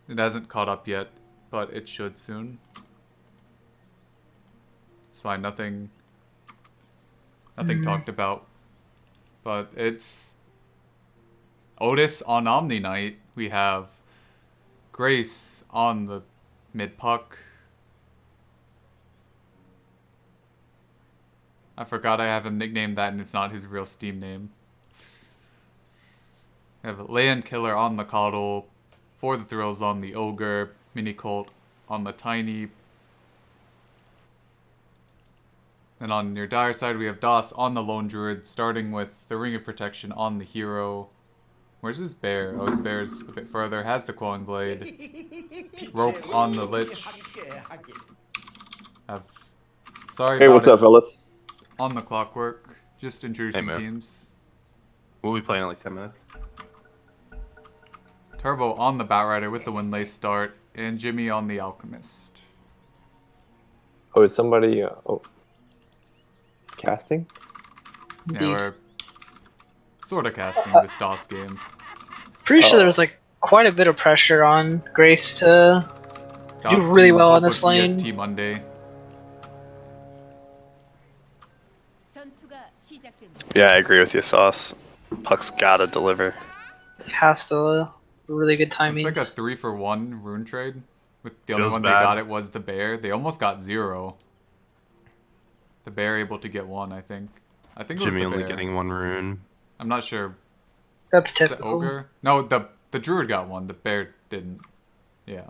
It hasn't caught up yet, but it should soon. It's fine, nothing talked about. But it's Otis on Omni Knight. We have Grace on the mid puck. I forgot I have him nicknamed that and it's not his real Steam name. We have Land Killer on the Coddle, For the Thrills on the Ogre, Mini Colt on the Tiny. And on your dire side, we have DOS on the Lone Druid, starting with the Ring of Protection on the Hero. Where's his bear? Oh, his bear is a bit further. Has the Quelling Blade. Rope on the Lich. Sorry Hey, about what's it. up, fellas? On the Clockwork. Just introducing teams. We'll be playing in like 10 minutes. Turbo on the Batrider with the Windlace start. And Jimmy on the Alchemist. Oh, is somebody casting? Yeah, we're sort of casting this DOS game. Pretty sure there was like quite a bit of pressure on Grace to do DOS really team well up on this with lane. EST Monday. Yeah, I agree with you, Sauce. Puck's gotta deliver. Has to really good timing. It's like a 3-for-1 rune trade. With the only Feels one bad. they got it was the bear. They almost got 0. The bear able to get 1, I think. I think it was Jimmy the only bear. getting 1 rune. I'm not sure. That's The typical. ogre? No, the druid got 1. The bear didn't. Yeah.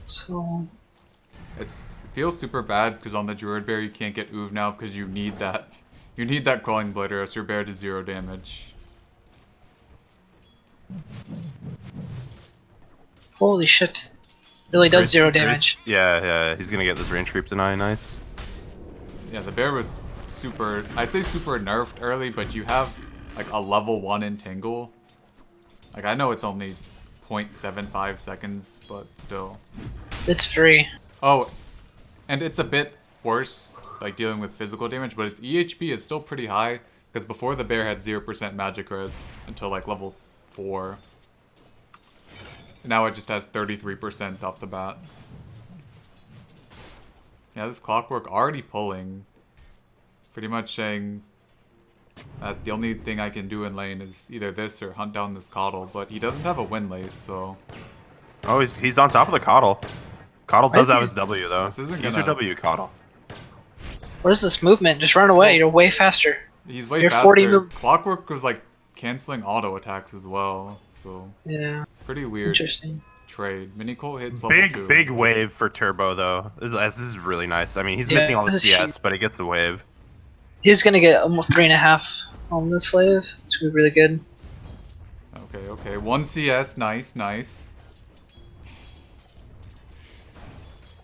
So It feels super bad because on the druid bear you can't get Oov now because you need that. You need that Quelling Blade or else your bear does 0 damage. holy shit. Really does 0 damage. Yeah, he's gonna get this range creep deny, nice. Yeah, the bear was super, I'd say super nerfed early, but you have like a level 1 entangle. Like I know it's only 0.75 seconds, but still. It's free. Oh, and it's a bit worse, like dealing with physical damage, but its EHP is still pretty high, because before the bear had 0% magic res until like level 4. Now it just has 33% off the bat. Yeah, this Clockwork already pulling. Pretty much saying that the only thing I can do in lane is either this or hunt down this Coddle, but he doesn't have a Windlace, so... Oh, he's on top of the Coddle. Coddle does have his W, though. This isn't Use your gonna- W, Coddle. What is this movement? Just run away. You're way faster. He's way You're faster. 40 move- Clockwork was like canceling auto attacks as well, so Yeah. pretty weird Interesting. trade. Mini Colt hits level 2. Big wave for Turbo, though. This is really nice. I mean, he's Yeah, missing all the this is CS, but he gets a wave. He's gonna get almost 3.5 on this wave. It's gonna be really good. Okay. 1 CS, nice.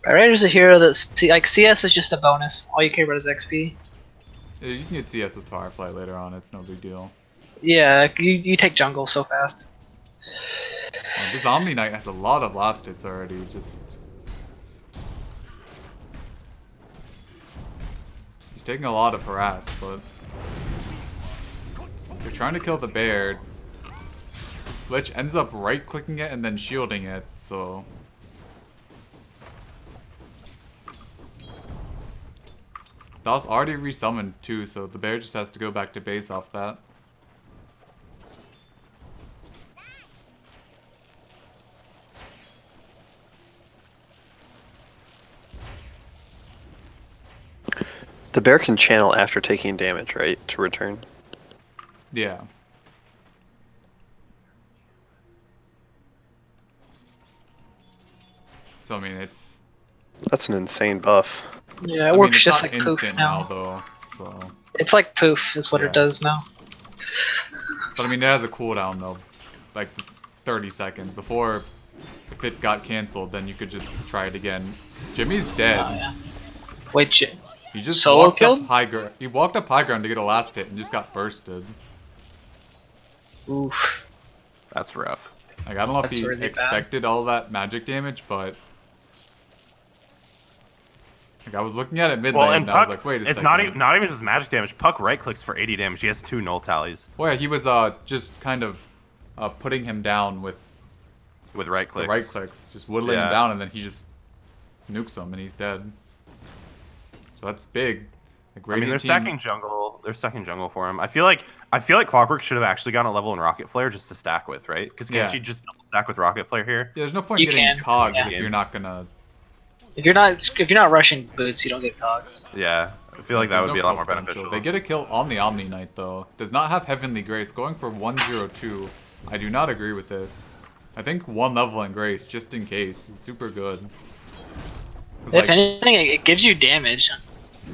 Batrider's a hero that like CS is just a bonus. All you care about is XP. Yeah, you can get CS with Firefly later on, it's no big deal. Yeah, you take jungle so fast. This Omni Knight has a lot of last hits already, just... He's taking a lot of harass, but... They're trying to kill the bear. Lich ends up right-clicking it and then shielding it, so... DOS already resummoned too, so the bear just has to go back to base off that. The bear can channel after taking damage, right? To return. Yeah. So I mean, it's... That's an insane buff. Yeah, it I mean, works it's just not like poof instant now. though, so... It's like poof is what Yeah. it does now. But I mean, it has a cooldown though. Like, it's 30 seconds. Before, if it got cancelled, then you could just try it again. Jimmy's dead. Oh yeah. Wait, He just Solo walked killed? up high ground. He walked up high ground to get a last hit and just got bursted. oof. That's rough. Like, I don't know if That's he really bad. expected all that magic damage, but... Like, I was looking at it mid Well, lane, and and I was Puck, like, wait a it's second. not even just magic damage. Puck right clicks for 80 damage. He has 2 null tallies Well, yeah, he was just kind of putting him down with with right the clicks. right clicks, just whittling him Yeah. down, and then he just nukes him, and he's dead. So that's big. Like, I mean, Radiant they're team, stacking jungle. They're stacking jungle for him. I feel like Clockwork should have actually gotten a level in Rocket Flare just to stack with, right? Because can't Yeah. you just double stack with Rocket Flare here? yeah, there's no point You getting can, cogs yeah. if you're not gonna. If you're not rushing boots, you don't get cogs. Yeah, I feel like that There's would no be a lot kill more potential. beneficial. They get a kill on the Omni Knight though. Does not have Heavenly Grace. Going for 102. I do not agree with this. I think 1 level in Grace just in case. It's super good. 'Cause, If anything, it gives you damage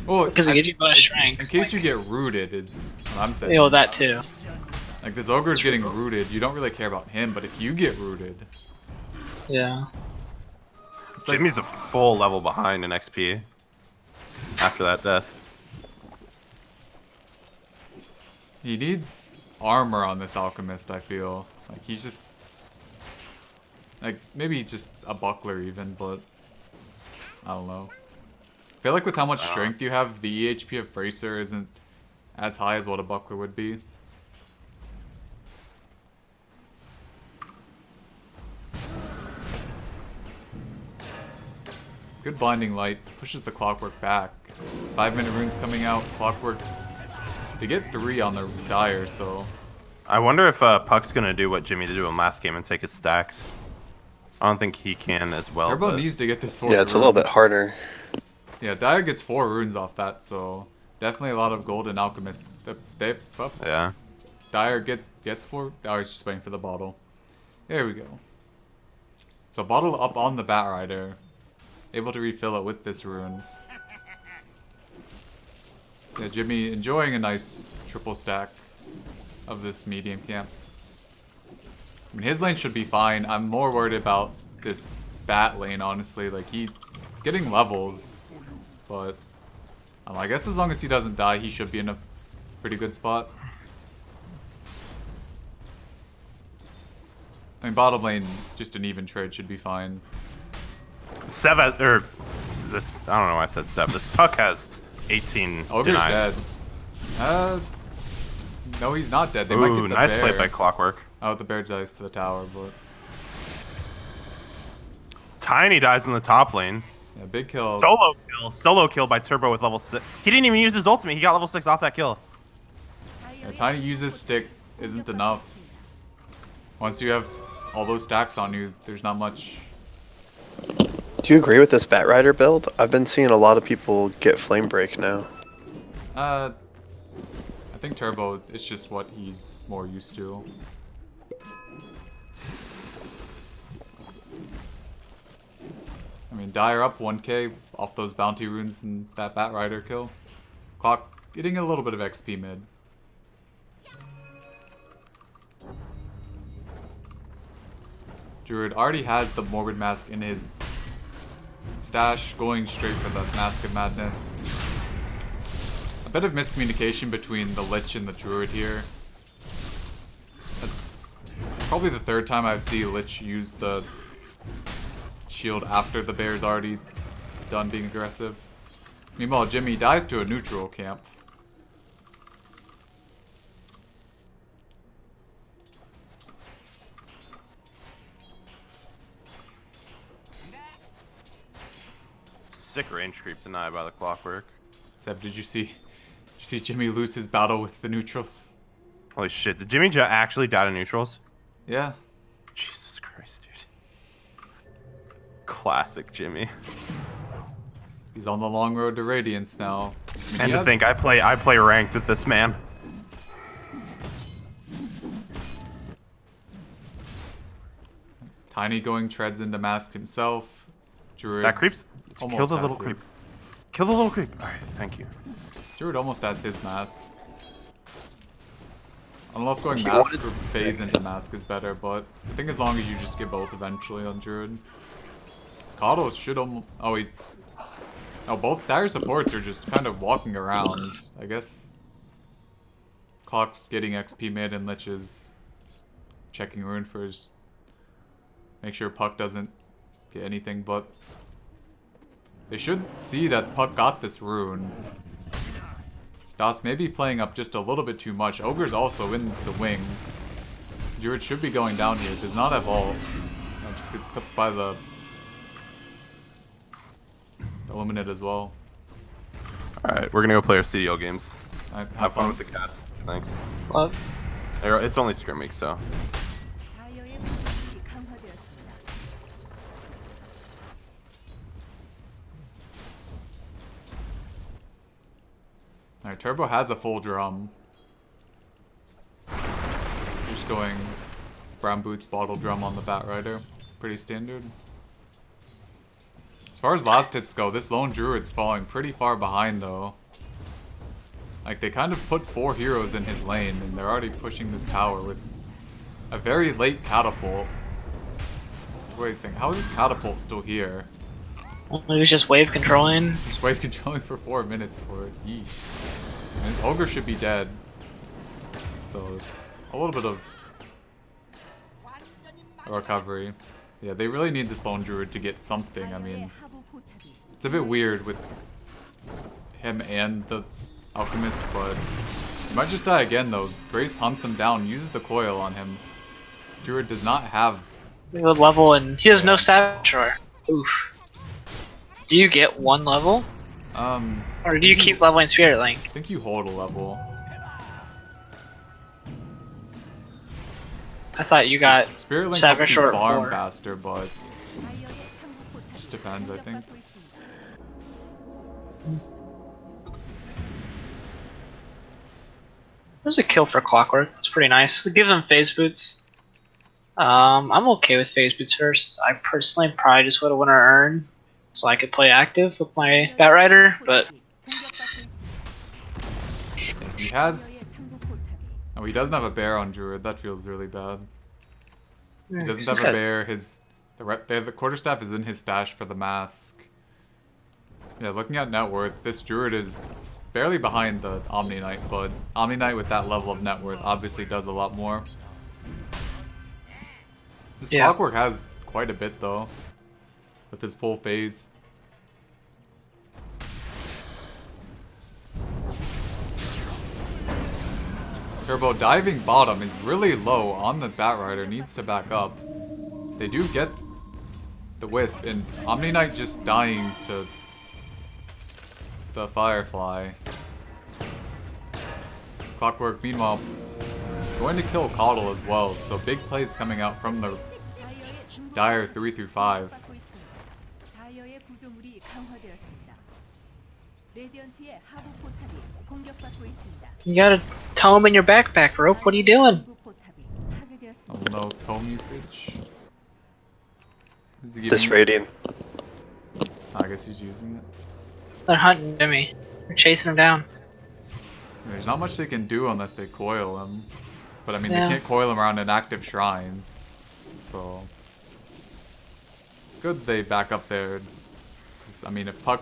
well, because it gives you bonus strength. in case you get rooted is what I'm saying. You know that too. Like this ogre's getting rooted. You don't really care about him, but if you get rooted, Yeah. it's like, Jimmy's a full level behind in XP after that death. he needs armor on this alchemist. I feel like he's just like maybe just a buckler even, but I don't know. I feel like with how much strength you have, the EHP of Bracer isn't as high as what a buckler would be. Good blinding light pushes the Clockwork back. 5-minute runes coming out. Clockwork. They get 3 on the Dire, so I wonder if Puck's gonna do what Jimmy did in last game and take his stacks. I don't think he can as well. Turbo but- needs to get this 4th Yeah, it's a little bit harder. Yeah, Dire gets 4 runes off that, so definitely a lot of golden alchemist. Yeah. Dire gets 4. Dire's just waiting for the bottle. There we go. So bottle up on the Bat Rider. Able to refill it with this rune. Yeah, Jimmy enjoying a nice triple stack of this medium camp. I mean, his lane should be fine. I'm more worried about this Bat lane, honestly. Like, he's getting levels, but I guess as long as he doesn't die, he should be in a pretty good spot. I mean, bottom lane, just an even trade should be fine. Sev, or this, I don't know why I said Sev. This Puck has 18 Ogre's denies. dead. No, he's not dead. They might Ooh, get the nice bear. play by Clockwork. Oh, the bear dies to the tower, but Tiny dies in the top lane. yeah, big kill. Solo kill by Turbo with level 6. He didn't even use his ultimate. He got level 6 off that kill. Yeah, Tiny uses stick isn't enough. Once you have all those stacks on you, there's not much. Do you agree with this Bat Rider build? I've been seeing a lot of people get Flame Break now. I think Turbo is just what he's more used to. I mean, Dire up 1k off those bounty runes and that Bat Rider kill. Clock getting a little bit of XP mid. Druid already has the Morbid Mask in his stash, going straight for the Mask of Madness. A bit of miscommunication between the Lich and the Druid here. That's probably the 3rd time I've seen Lich use the shield after the bear's already done being aggressive. Meanwhile, Jimmy dies to a neutral camp. Sick range creep denied by the Clockwork. Seb, did you see Jimmy lose his battle with the neutrals? Holy shit, did Jimmy actually die to neutrals? Yeah. Jesus Christ, dude. Classic Jimmy. He's on the long road to Radiance now. And to think I play ranked with this man. Tiny going treads into Mask himself. Druid That creeps. almost Kill the has little creep. his- Kill the little creep. Alright, thank you. Druid almost has his Mask. I don't know if going He Mask wanted- or phase into Mask is better, but I think as long as you just get both eventually on Druid. Scotto should almost... Oh, he's... Oh, both dire supports are just kind of walking around. I guess... Clock's getting XP mid and Lich is just checking rune for his... Make sure Puck doesn't get anything but They should see that Puck got this rune. Das may be playing up just a little bit too much. Ogre's also in the wings. Druid should be going down here. Does not have ult. Just gets clipped by the Illuminate as well. Alright, we're gonna go play our CDL games. Alright, Have fun with the cast. Thanks. Love. It's only scrimming, so. 다이어의 공격이 강화되었습니다. Alright, Turbo has a full drum. Just going brown boots, bottle drum on the Bat Rider. Pretty standard. As far as last hits go, this lone druid's falling pretty far behind though. Like, they kind of put 4 heroes in his lane, and they're already pushing this tower with a very late catapult. Wait a second, how is this catapult still here? Well, he was just wave controlling. Just wave controlling for 4 minutes for it. Yeesh. And his ogre should be dead. So it's a little bit of a recovery. Yeah, they really need this lone druid to get something. I mean, 하부 포탑이 it's a bit weird with him and the alchemist, but he might just die again though. Grace hunts him down, uses the coil on him. Druid does not have. Good level, and he has no Saboteur. Oof. Do you get 1 level? Or do you keep leveling Spirit Link? I think you hold a level. I thought you got Spirit Link helps you Saboteur at farm 4. faster, but 다이어의 상부 포탑이 just depends, I think. 공격받고 있습니다. There's a kill for Clockwork. That's pretty nice. We give them phase boots. I'm okay with phase boots first. I personally probably just would have won our earn, so I could play active with my Bat Rider. But 공격받고 있습니다. He has. 다이어의 상부 포탑이 Oh, he doesn't have a bear on Druid. That feels really bad. He this doesn't have a guy- bear. The quarterstaff is in his stash for the mask. Yeah, looking at net worth, this Druid is barely behind the Omni Knight, but Omni Knight with that level of net worth obviously does a lot more. This Yeah. Clockwork has quite a bit though, with his full phase. Turbo diving bottom is really low on the Bat Rider, needs to back up. They do get the Wisp, and Omni Knight just dying to the Firefly. Clockwork, meanwhile, going to kill Coddle as well, so big plays coming out from the 다이어의 중부 Dire 포탑이 3 through 5. 공격받고 있습니다. 다이어의 구조물이 강화되었습니다. 레디언트의 하부 포탑이 공격받고 있습니다. You gotta tome in your backpack, Rope. What are you doing? 상부 포탑이 Oh 파괴되었습니다. no, tome usage. Is he This giving- radiant. I guess he's using it. They're hunting Jimmy. They're chasing him down. There's not much they can do unless they coil him. But I mean, Yeah. they can't coil him around an active shrine. So it's good they back up there. 'Cause, I mean, if Puck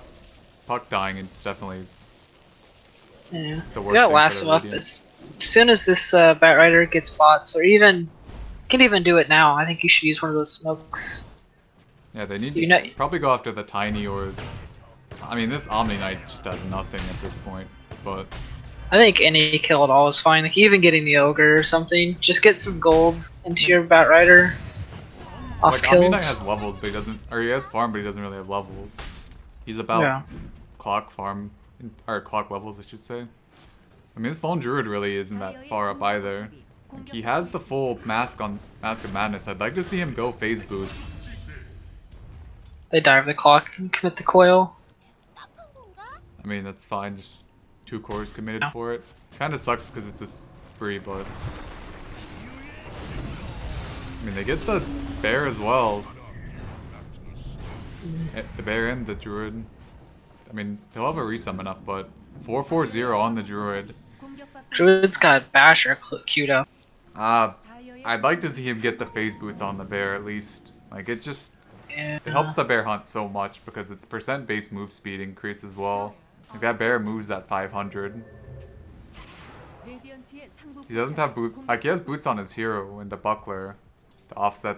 dying, it's definitely Yeah. the We worst got thing for lasso the up Radiant. as soon as this Bat Rider gets bots, or even can even do it now. I think you should use one of those smokes. Yeah, they need You to know- probably go after the tiny or. I mean, this Omni Knight just does nothing at this point. But I think any kill at all is fine. Like even getting the ogre or something. Just get some gold into your Bat Rider. Off like Omni Knight kills. has levels, but he doesn't. Or he has farm, but he doesn't really have levels. He's about Yeah. clock farm, or clock levels, I should say. I mean, this lone druid really isn't that far up either. Like, he has the full mask on Mask of Madness. I'd like to see him go phase boots. They dive the clock and commit the coil. I mean, that's fine. Just 2 cores committed No. for it. Kind of sucks because it's just free, but I mean, they get the bear as well. The bear and the druid. I mean, they'll have a resummon up, but 440 on the druid. 공격받고 Druid's got Basher queued up. 다이어의 I'd like to see him get the phase boots on the bear at least. Like, it just Yeah. it helps the bear hunt so much because its percent base move speed increase as well. Like, that bear moves at 500. 레디언트의 상부 He doesn't have 포탑이 boot. Like, he has boots on his hero and the buckler to offset.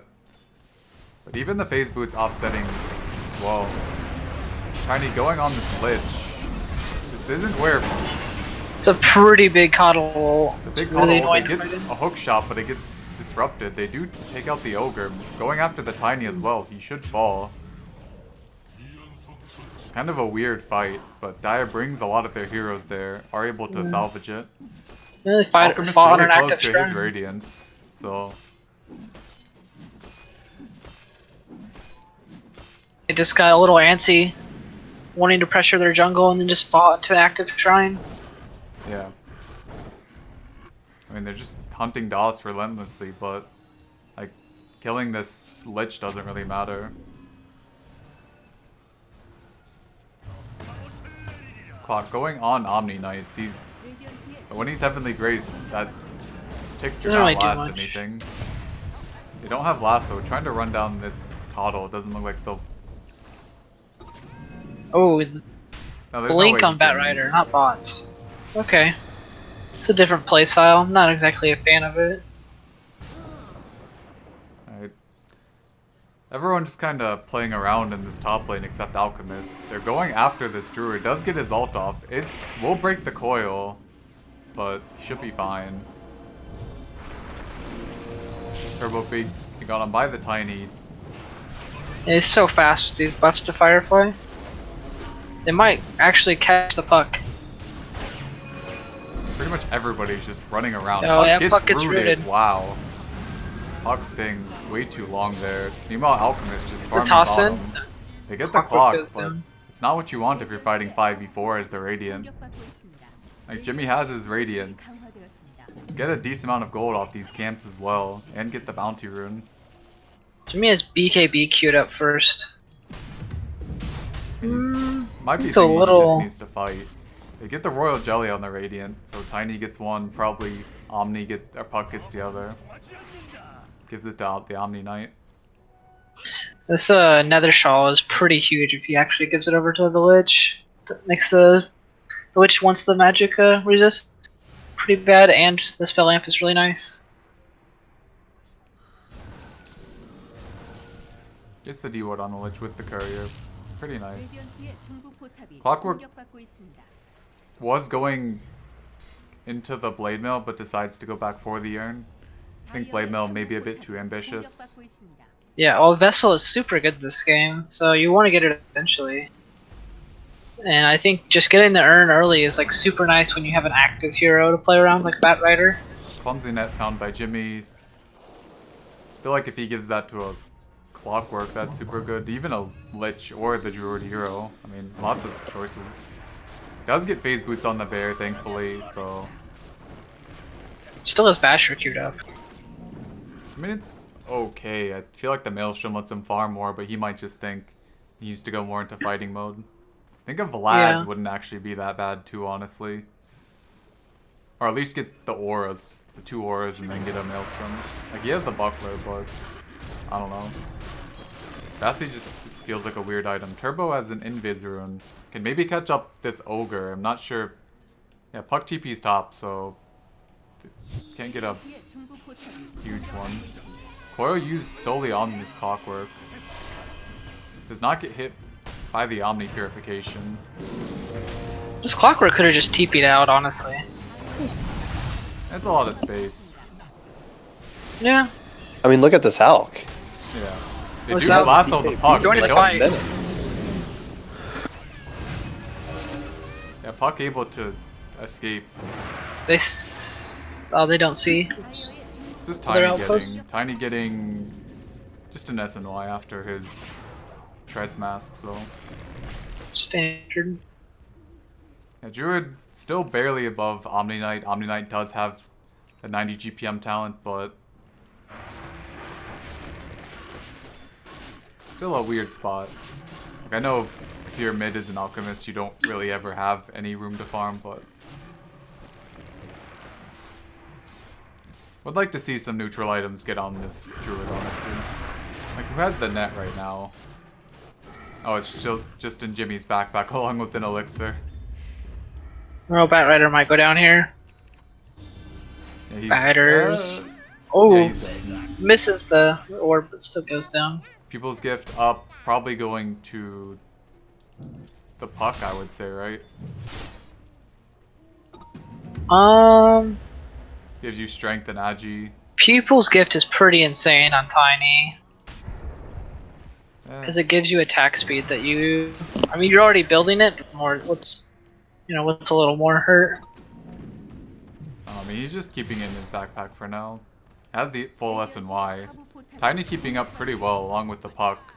But even the phase boots offsetting as well. Tiny going on this lich. This isn't where It's a pretty big coddle. the It's big really model, they annoying to get fight in. a hook shot, but it gets disrupted. They do take out the ogre. Going after the Tiny as well. He should fall. Kind of a weird fight, but Dire brings a lot of their heroes there, are able to salvage it. Really Alchemist fought on really an close active to his shrine. radiance, so They just got a little antsy, wanting to pressure their jungle, and then just fought into an active shrine. yeah. I mean, they're just hunting DOS relentlessly, but like killing this lich doesn't really matter. Clock going on Omni Knight. These when he's heavenly graced, that these ticks do Doesn't not really do last much. anything. They don't have lasso. Trying to run down this coddle doesn't look like they'll. Oh, No, there's no blink way on he Bat can- Rider, not bots. Okay. It's a different playstyle. I'm not exactly a fan of it. Alright. Everyone just kind of playing around in this top lane except Alchemist. They're going after this Druid. Does get his ult off. Will break the coil, but he should be fine. Turbo Big got him by the Tiny. It's so fast with these buffs to Firefly. They might actually catch the puck. Pretty much everybody's just running around. Oh, yeah, Puck gets rooted. rooted. Wow. Puck staying way too long there. Meanwhile, Alchemist just farming toss in. bottom. They get the Clockwork clock, goes but down. it's not what you want if you're fighting 5v4 as the Radiant. 공격받고 있습니다. Like, Jimmy has his Radiance. 강화되었습니다. Get a decent amount of gold off these camps as well, and get the bounty rune. Jimmy has BKB queued up first. Might be It's a thinking he little- just needs to fight. They get the Royal Jelly on the Radiant, so Tiny gets one, probably Puck gets the other. Gives it to the Omni Knight. This Nether Shawl is pretty huge if he actually gives it over to the Lich. That makes the Lich wants the magic resist pretty bad, and the spell lamp is really nice. Gets the D-Ward on the Lich with the Courier. Pretty nice. 레디언트의 중부 포탑이 Clockwork- 공격받고 있습니다. Was going into the Blade Mill, but decides to go back for the Urn. I think Blade Mill may be a bit too ambitious. 공격받고 있습니다. Yeah, well, Vessel is super good this game, so you want to get it eventually. And I think just getting the urn early is like super nice when you have an active hero to play around like Bat Rider. Clumsy net found by Jimmy. Feel like if he gives that to a Clockwork, that's super good. Even a Lich or the Druid hero. I mean, lots of choices. Does get phase boots on the bear, thankfully, so Still has Basher queued up. I mean it's okay. I feel like the Maelstrom lets him farm more, but he might just think he needs to go more into fighting mode. I think a Vlad's Yeah. wouldn't actually be that bad too, honestly. Or at least get the auras, the 2 auras, and then get a Maelstrom. Like, he has the buckler, but I don't know. Bassi just feels like a weird item. Turbo has an Invis rune. Can maybe catch up this Ogre. I'm not sure. Yeah, Puck TP's top, so can't get a 레디언트의 중부 포탑이 huge one. Coil used solely on this Clockwork. Does not get hit by the Omni Purification. This Clockwork could have just TP'd out, honestly. That's a lot of space. Yeah. I mean, look at this Alk. Yeah. They What's do that? lasso the Puck. Join They the don't. fight. Minute. Yeah, Puck able to escape. Oh, they don't see. It's just They're Tiny outposts. Tiny getting just an SNY after his Treads mask, so. Standard. Yeah, Druid still barely above Omni Knight. Omni Knight does have a 90 GPM talent, but still a weird spot. Like, I know if you're mid as an Alchemist, you don't really ever have any room to farm, but would like to see some neutral items get on this Druid, honestly. Like, who has the net right now? Oh, it's still just in Jimmy's backpack along with an elixir. Oh, Bat Rider might go down here. Yeah, he's- Batters. yeah, Oh, he's dead. misses the orb, but still goes down. People's Gift up, probably going to the puck, I would say, right? Gives you strength and agi. Pupil's Gift is pretty insane on Tiny. Eh, Because it gives you attack speed that you... I mean, you're already building it, but more... what's a little more hurt? I mean, he's just keeping it in his backpack for now. Has the full S&Y. Tiny keeping up pretty well along with the puck.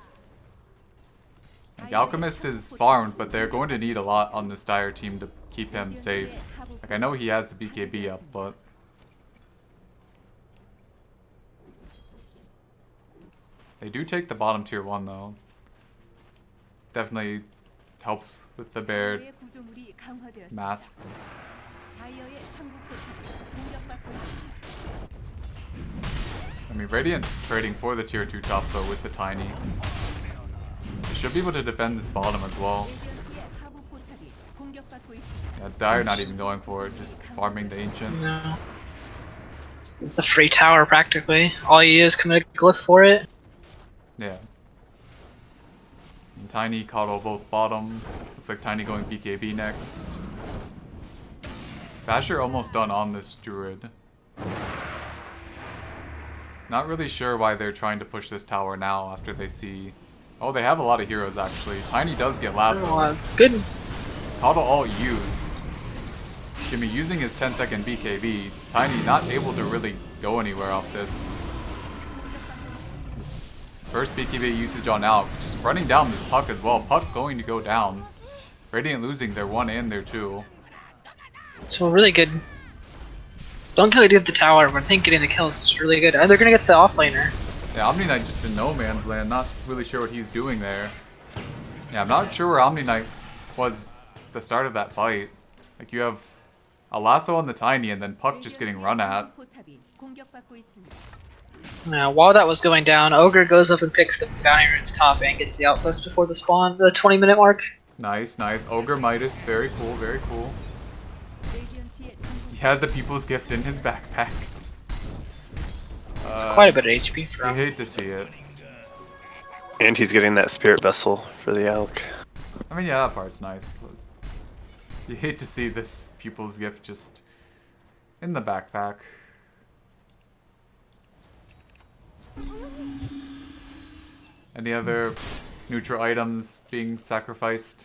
Like, Alchemist is farmed, but they're going to need a lot on this Dire team to keep him safe. Like, I know he has the BKB up, but... They do take the bottom tier 1, though. Definitely helps with the bear 의 구조물이 강화되었습니다. mask. 다이어의 상부 포탑이 공격받고 있습니다. I mean, Radiant trading for the tier 2 top, though, with the Tiny. They should be able to defend this bottom as well. 레디언트의 하부 포탑이 공격받고 있습니다. Yeah, Dire not even going for it, just farming the Ancient. No. It's a free tower, practically. All you do is commit a glyph for it. Yeah. And Tiny caught both bottom. Looks like Tiny going BKB next. Basher almost done on this Druid. Not really sure why they're trying to push this tower now after they see... Oh, they have a lot of heroes actually. Tiny does get Oh, lasso. it's good. Auto ult used. Jimmy using his 10-second BKB. Tiny not able to really go anywhere off this. Just first BKB usage on Alk. Just running down this Puck as well. Puck going to go down. Radiant losing their 1 and their 2. So really good. Don't really get the tower, but I think getting the kills is really good. And they're gonna get the offlaner. Yeah, Omni Knight just in no man's land. Not really sure what he's doing there. Yeah, I'm not sure where Omni Knight was at the start of that fight. Like, you have a lasso on the Tiny and then Puck just getting run at. 포탑이 공격받고 있습니다. Now, while that was going down, Ogre goes up and picks the bounty runes top and gets the outpost before the spawn, the 20-minute mark. Nice, nice. Ogre Midas, very cool, very cool. 레디언트의 전부 He has the People's Gift in his backpack. It's quite a bit of HP for I him. hate to see it. And he's getting that spirit vessel for the elk. I mean, yeah, that part's nice, but you hate to see this People's Gift just in the backpack. Any other neutral items being sacrificed?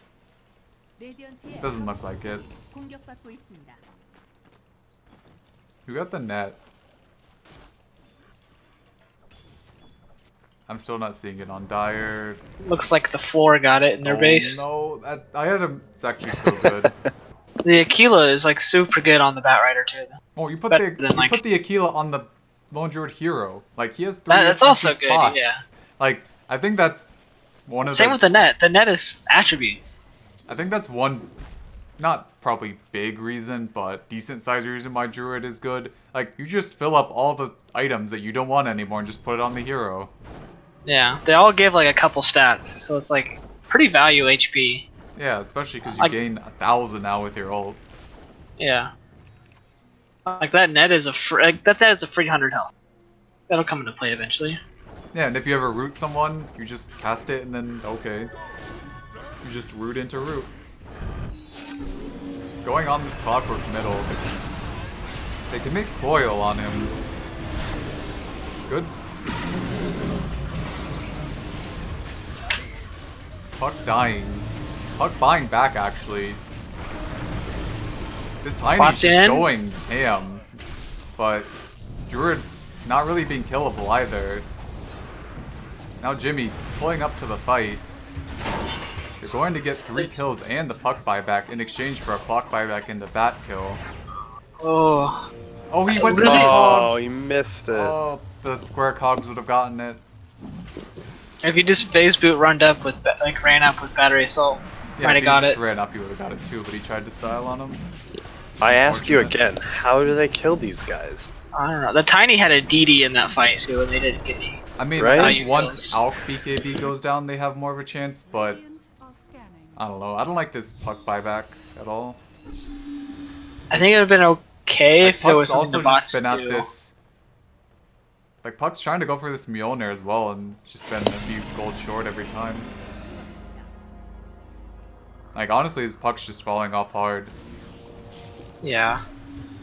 레디언트의 Doesn't look like it. 공격받고 있습니다. Who got the net? I'm still not seeing it on Dire. Looks like the floor got it in their base. No, I had him. It's actually so good. The Aquila is like super good on the Batrider too. Oh, you put Better the than, you like- put the Aquila on the Lone Druid hero. Like, he has 3 That's empty also good, spots. yeah. Like, I think that's one of Same the. with the net. The net is attributes. I think that's one, not probably big reason, but decent sized reason why Druid is good. Like, you just fill up all the items that you don't want anymore and just put it on the hero. Yeah, they all give like a couple stats, so it's like pretty value HP. Yeah, especially because you Like- gain 1,000 now with your ult. Yeah. Like that net is a that net is a free 100 health. That'll come into play eventually. Yeah, and if you ever root someone, you just cast it and then, okay. You just root into root. Going on this clockwork middle, they can make coil on him. Good. Puck dying. Puck buying back, actually. This Tiny's Bots just in. going ham. But Druid not really being killable either. Now Jimmy pulling up to the fight. They're going to get 3 kills and the puck buyback in exchange for a clock buyback and the bat kill. Oh, Oh, he went for Losing- the Oh, cogs. he missed it. Oh, the square cogs would have gotten it. if you just phase boot runned up with like ran up with battery assault, Yeah, might if have he got just it. ran up, he would have got it too, but he tried to style on him. I ask you Unfortunate. again, how do they kill these guys? I don't know. The Tiny had a DD in that fight too, and they didn't get any. I mean, Right? I Value think once kills. Alk BKB goes down, they have more of a chance, but I don't know. I don't like this puck buyback at all. I think it would have been okay Like, if there Puck's was something also the bots just been do. at this. Like, Puck's trying to go for this Mjolnir as well, and just been a few gold short every time. 죽었습니다. Like, honestly, his puck's just falling off hard. Yeah.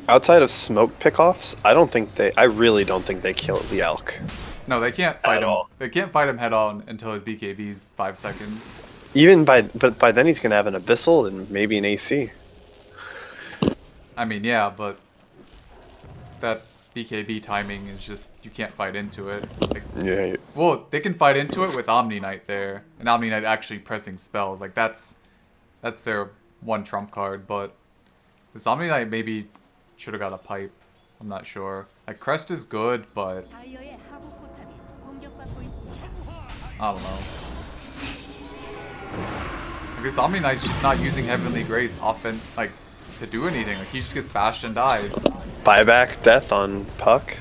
Outside of smoke pickoffs, I really don't think they kill the elk. No, they can't fight At him. all. They can't fight him head on until his BKB's 5 seconds. But by then he's gonna have an abyssal and maybe an AC. I mean, yeah, but that BKB timing is just, you can't fight into it. Like, Yeah. well, they can fight into it with Omni Knight there, and Omni Knight actually pressing spells. Like, that's their one trump card, but this Omni Knight maybe should have got a pipe. I'm not sure. Like, Crest is good, but 다이어의 하부 포탑이 공격받고 있습니다. I don't know. I guess Omni Knight's just not using Heavenly Grace often, like, to do anything. Like, he just gets bashed and dies. Buyback death on Puck.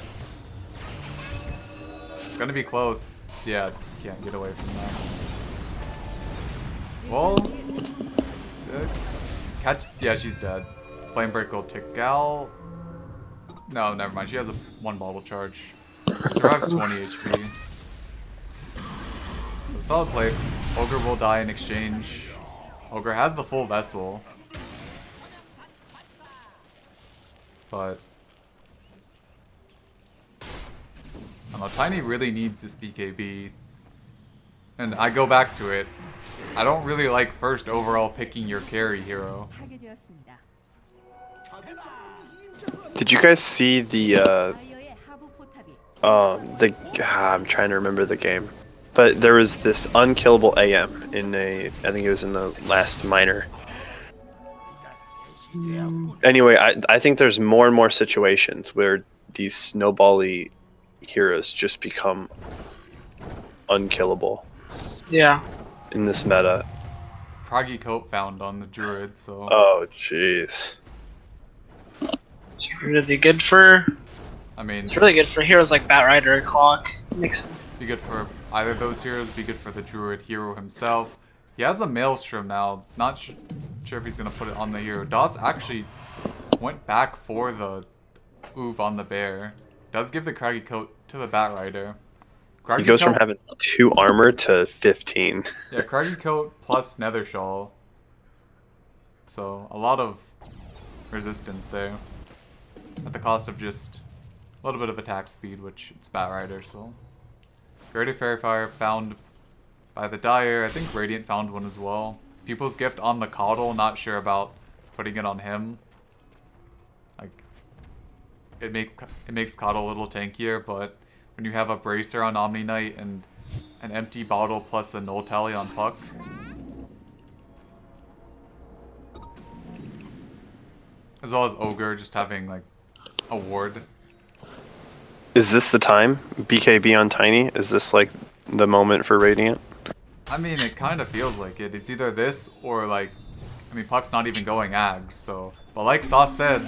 It's gonna be close. Yeah, can't get away from that. Well, yeah, she's dead. Flamebreak will tick Gal. No, never mind. She has one bottle charge. Survives 20 HP. So solid play. Ogre will die in exchange. Ogre has the full vessel. But I don't know, Tiny really needs this BKB. And I go back to it. I don't really like first overall picking your carry hero. 파괴되었습니다. Did you guys see 다이어의 하부 포탑이 I'm trying to remember the game, but there was this unkillable AM I think it was in the last minor. Anyway, I think there's more and more situations where these snowbally heroes just become unkillable Yeah. in this meta. Craggy Coat found on the Druid, so Oh jeez. It's really good for I mean, it's really good for heroes like Batrider, Clock. Makes be good for either of those heroes, be good for the Druid hero himself. He has a Maelstrom now, not sure if he's going to put it on the hero. Doss actually went back for the Oov on the bear. Does give the Craggy Coat to the Batrider. He goes from having 2 armor to 15. Yeah, Craggy Coat plus Nether Shawl. So, a lot of resistance there. At the cost of just a little bit of attack speed, which it's Batrider, so. Greater Fairy Fire found by the Dire. I think Radiant found one as well. People's Gift on the Coddle, not sure about putting it on him. Like, it makes Coddle a little tankier, but when you have a Bracer on Omni Knight and an empty bottle plus a null tally on Puck. As well as Ogre just having like a ward. Is this the time? BKB on Tiny? Is this like the moment for Radiant? I mean, it kind of feels like it. It's either this or like, I mean, Puck's not even going Ags, so. But like Sauce said,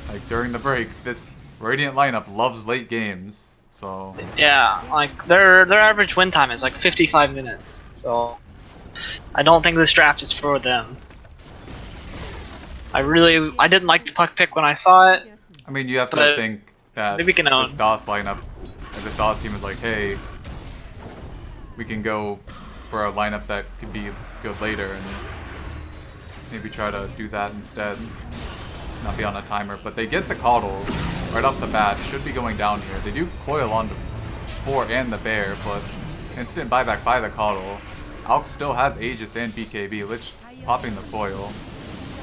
like during the break, this Radiant lineup loves late games, so. Yeah, like their average win time is like 55 minutes. So I don't think this draft is for them. I didn't like the Puck pick when I saw it. I mean, you have to But think that maybe we can this own. DOS lineup, and the DOS team is like, hey, we can go for a lineup that could be good later, and maybe try to do that instead. Not be on a timer, but they get the Coddle right off the bat. Should be going down here. They do coil on the 4 and the bear, but instant buyback by the Coddle. Alk still has Aegis and BKB, Lich popping the coil.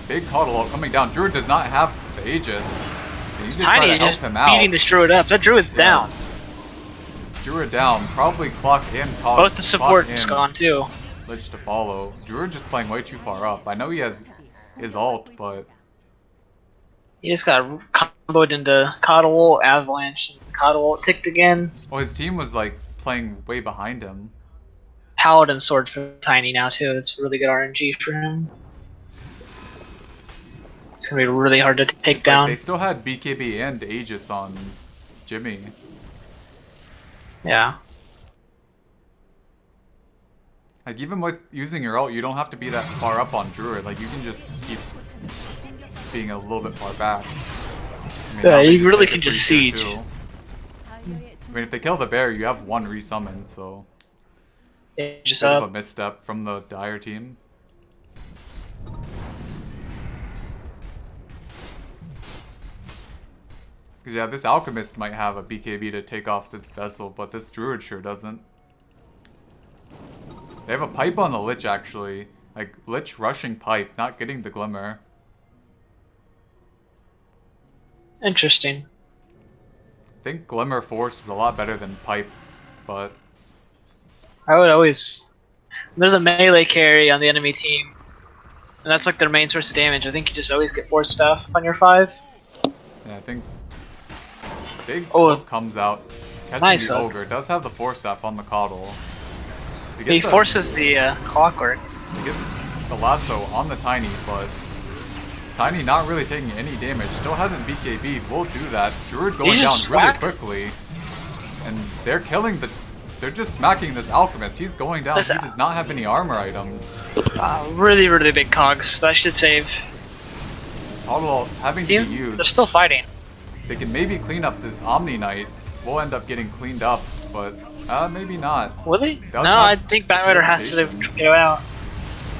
Big Coddle coming down. Druid does not have the Aegis. You It's need to try Tiny to is help just him out. beating this Druid up. That Druid's Yeah. down. Druid down. Probably Clock and Cog. Both the support's gone too. Lich to follow. Druid just playing way too far up. I know he has his ult, but He just got comboed into Coddle, Avalanche, and Coddle ticked again. well, his team was like playing way behind him. Paladin sword for Tiny now too. That's really good RNG for him. It's gonna be really hard to take It's down. like they still had BKB and Aegis on Jimmy. Yeah. Like even with using your ult, you don't have to be that far up on Druid. Like you can just keep being a little bit far back. I mean, Yeah, now they you really take a can just free tier, siege. too. 다이어의 I mean, if they kill the bear, you have one resummon, so Yeah, just bit of a up. misstep from the Dire team. Because yeah, this Alchemist might have a BKB to take off the Vessel, but this Druid sure doesn't. They have a Pipe on the Lich, actually. Like, Lich rushing Pipe, not getting the Glimmer. Interesting. I think Glimmer Force is a lot better than Pipe, but... I would always. There's a melee carry on the enemy team, and that's like their main source of damage. I think you just always get 4 stuff on your 5. Yeah, I think... Big Oh, hook comes out. Catching nice the hook. Ogre. Does have the 4-staff on the Coddle. To He get the- forces the clockwork. to get the lasso on the Tiny, but Tiny not really taking any damage. Still hasn't BKB'd. Will do that. Druid going He's down just really smack- quickly. And they're killing the... They're just smacking this Alchemist. He's going down. This- He does not have any armor items. Really, really big cogs. That should save. Coddle having to Team, be they're used. still fighting. They can maybe clean up this Omni Knight. We'll end up getting cleaned up, but maybe not. Will they? That was No, not I think Batrider has to purification. go out.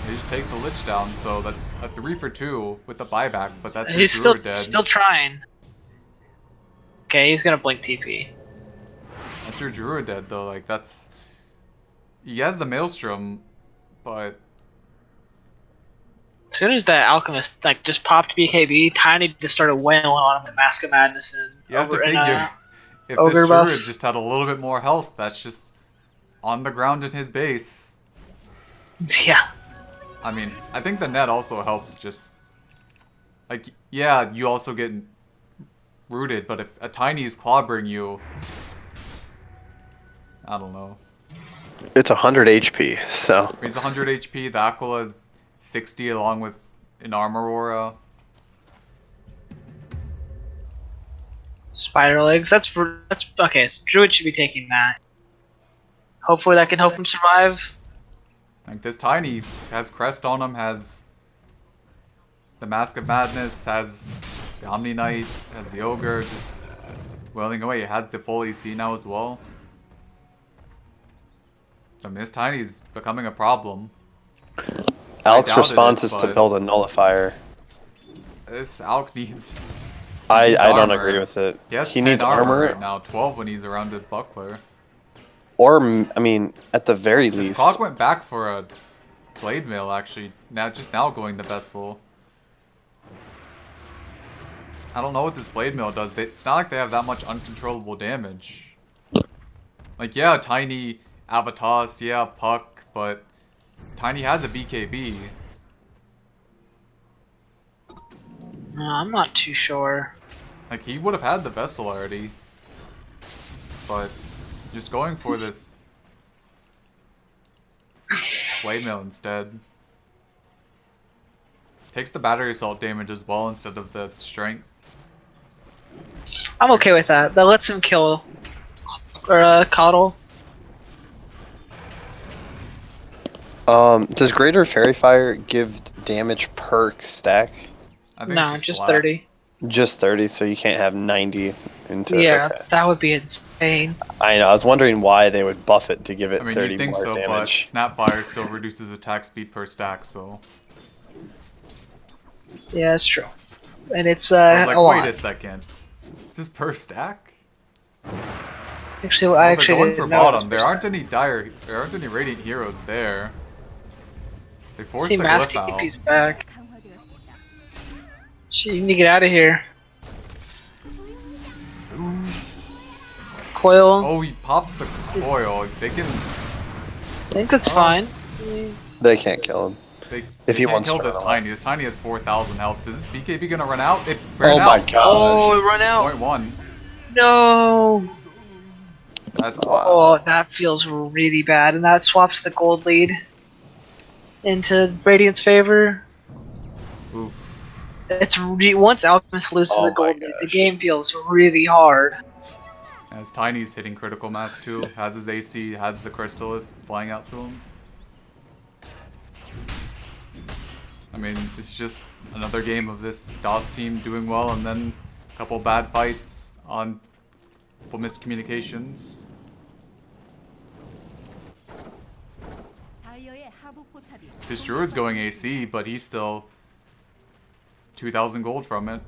They just take the Lich down, so that's a 3 for 2 with the buyback, but that's He's your still Druid dead. still trying. Okay, he's gonna blink TP. That's your Druid dead, though. Like, that's... He has the Maelstrom, but... As soon as that Alchemist like just popped BKB, Tiny just started wailing on him with Mask of Madness and You have to and, figure, if Ogre this buff. Druid just had a little bit more health, that's just on the ground in his base. yeah. I mean, I think the net also helps just... Like, yeah, you also get rooted, but if a Tiny is clobbering you... I don't know. It's 100 HP, so He's 100 HP, the Aquila is 60 along with an Armor Aura. Spider legs. That's okay. So Druid should be taking that. Hopefully that can help him survive. Like, this Tiny has Crest on him, has the Mask of Madness, has the Omni Knight, has the Ogre, just wailing away. It has the full AC now as well. I mean, this Tiny's becoming a problem. Alc's doubted response it, is to but- build a nullifier. This Alk needs... I needs don't armor. agree with it. He has He 10 needs armor, right now, 12 when he's around a Buckler. or I mean, at the very This least, Cog went back for a Blade Mail, actually. Just now going to Vessel. I don't know what this Blade Mail does. It's not like they have that much uncontrollable damage. Like, yeah, Tiny, Avatos, yeah, Puck, but Tiny has a BKB. No, I'm not too sure. Like, he would have had the Vessel already. But just going for this Blade Mail instead. Takes the Battery Assault damage as well instead of the Strength. I'm okay with that. That lets him kill or Coddle. does Greater Fairy Fire give damage per stack? I think No, it's just flat. 30. Just 30, so you can't have 90 into Yeah, okay. that would be insane. I know, I was wondering why they would buff it to give it I mean, 30 you'd think more so, damage. but Snapfire still reduces attack speed per stack, so... Yeah, that's true. And it's I was like, a lot. wait a second. Is this per stack? Actually, Well, I they're actually going didn't for know it was bottom. There percent. aren't any Radiant Heroes there. They forced See, the Mass Glyph out. TP's back. 강화되었습니다. Shit, you need to get out of here. Coil. Oh, he pops the coil. They can... I think that's fine. They can't kill him. They, If they he can't wants kill to this run away. Tiny. This Tiny has 4,000 health. Is this BKB gonna run out? It ran Oh out. my god. Oh, it run out. 0.1. No. That's... Oh, that feels really bad, and that swaps the gold lead into Radiant's favor. Oof. It's once Alchemist loses Oh the gold my lead, the gosh. game feels really hard. As Tiny's hitting critical mass too, has his AC, has the Crystallis flying out to him. I mean, it's just another game of this DOS team doing well, and then a couple bad fights on a couple miscommunications. 다이어의 하부 포탑이 This Druid's going AC, but he's still 2,000 gold from it.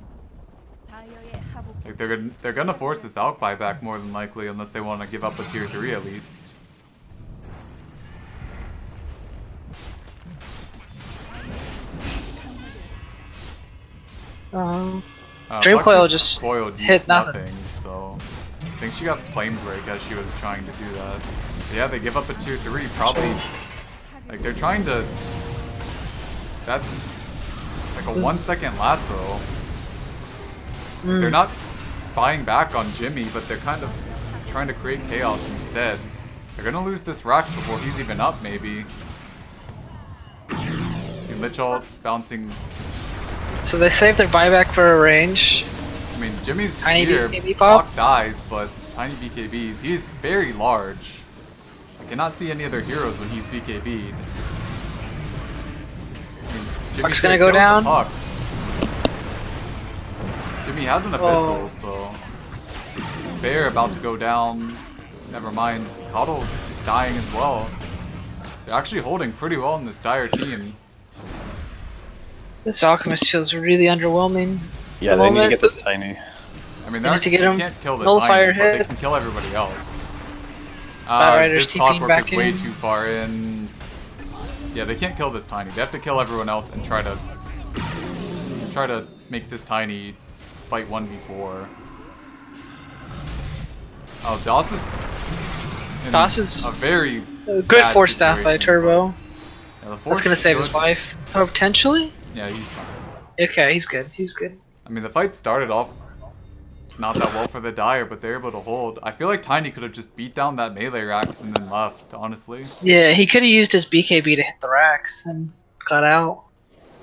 디자이어의 하복 Like they're gonna force this Alk buyback more than likely, unless they want to give up a tier 3 at least. Dream Puck Coil just coiled hit nothing. So I think she got Flame Break as she was trying to do that. So yeah, they give up a tier 3, probably. Like they're trying to. That's like a 1 second lasso. They're not buying back on Jimmy, but they're kind of trying to create chaos instead. They're gonna lose this Rax before he's even up, maybe. Lich ult bouncing. So they save their buyback for a range. I mean, Jimmy's Tiny here. BKB pop? Block dies, but tiny BKBs. He's very large. I cannot see any other heroes when he's BKB'd. I mean, Jimmy Puck's should gonna go kill the down. Puck. Jimmy has an abyssal, so this bear about to go down. Never mind. Coddle dying as well. They're actually holding pretty well in this dire team. This Alchemist feels really underwhelming. Yeah, they need to get this tiny. I mean, They need to get they him. can't kill the Nullifier tiny, but they hit. can kill everybody else. Rider's This TPing clockwork back is way in. too far in. Yeah, they can't kill this tiny. They have to kill everyone else and try to make this tiny fight 1v4. Oh, DOS is in DOS is a very Good bad force staff by situation. Turbo. Yeah, the force That's gonna is save good. his life. Oh, potentially? Yeah, he's fine. Okay, he's good. He's good. I mean, the fight started off not that well for the Dire, but they're able to hold. I feel like Tiny could have just beat down that melee Rax and then left, honestly. Yeah, he could have used his BKB to hit the racks and got out.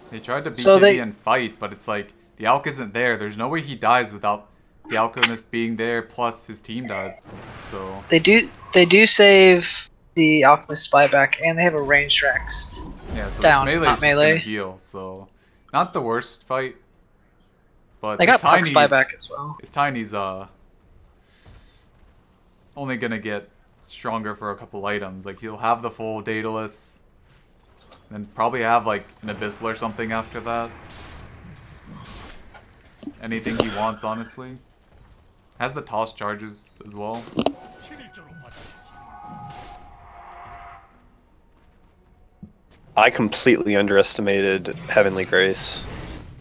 They tried to BKB So they- and fight, but it's like, the Alk isn't there. There's no way he dies without the Alchemist being there, plus his team died. So, They do save the Alchemist buyback, and they have a ranged Rex. yeah, so Down, this melee not is just melee. gonna heal, so... Not the worst fight, but They this got Puck's Tiny... buyback as well. His Tiny's, only gonna get stronger for a couple items. Like, he'll have the full Daedalus, and probably have, like, an Abyssal or something after that. Anything he wants, honestly. Has the toss charges as well. I completely underestimated Heavenly Grace.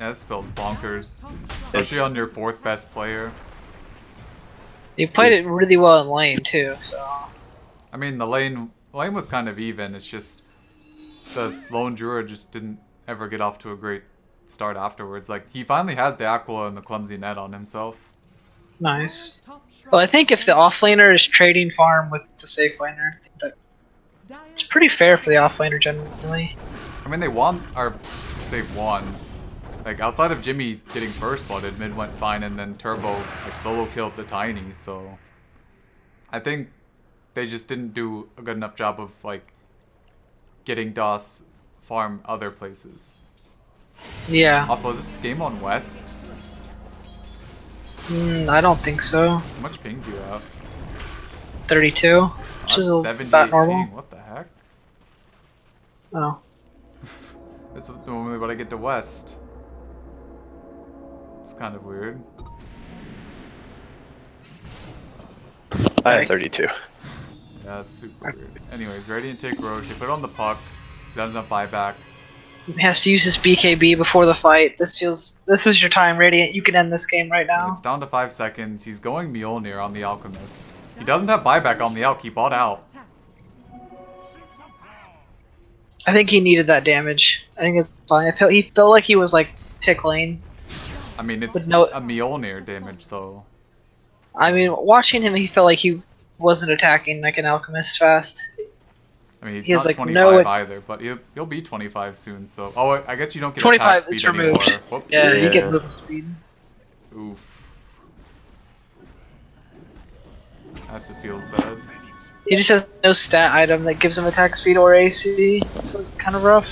Yeah, this spell's bonkers. Especially on your 4th best player. He played it really well in lane too, so I mean, the lane was kind of even. It's just the lone Druid just didn't ever get off to a great start afterwards. Like, he finally has the Aquila and the Clumsy Net on himself. nice. Well, I think if the offlaner is trading farm with the safe laner, I think that it's pretty fair for the offlaner generally. I mean, they won, or save one. Like, outside of Jimmy getting first blooded, mid went fine, and then Turbo, like, solo killed the Tiny, so... I think they just didn't do a good enough job of, like, getting DOS farm other places. Yeah. Also, is this game on West? I don't think so. How much ping do you have? 32, which is That's about 78 normal. ping. What the heck? Oh. That's normally what I get to West. It's kind of weird. I have 32. Yeah, that's super weird. Anyways, Radiant take Roche. They put it on the Puck. He doesn't have buyback. He has to use his BKB before the fight. This is your time, Radiant. You can end this game right And now. it's down to 5 seconds. He's going Mjolnir on the Alchemist. He doesn't have buyback on the Alch. He bought out. I think he needed that damage. I think it's fine. He felt like he was like tickling. I mean, it's But no- a Mjolnir damage, though. I mean, watching him, he felt like he wasn't attacking like an alchemist fast. I mean, he's He has, not like, 25 no- either, but he'll be 25 soon, so... Oh, I guess you don't get 25, attack speed it's removed. anymore. Whoops. Yeah, you Yeah. get movement speed. Oof. That feels bad. He just has no stat item that gives him attack speed or AC, so it's kind of rough.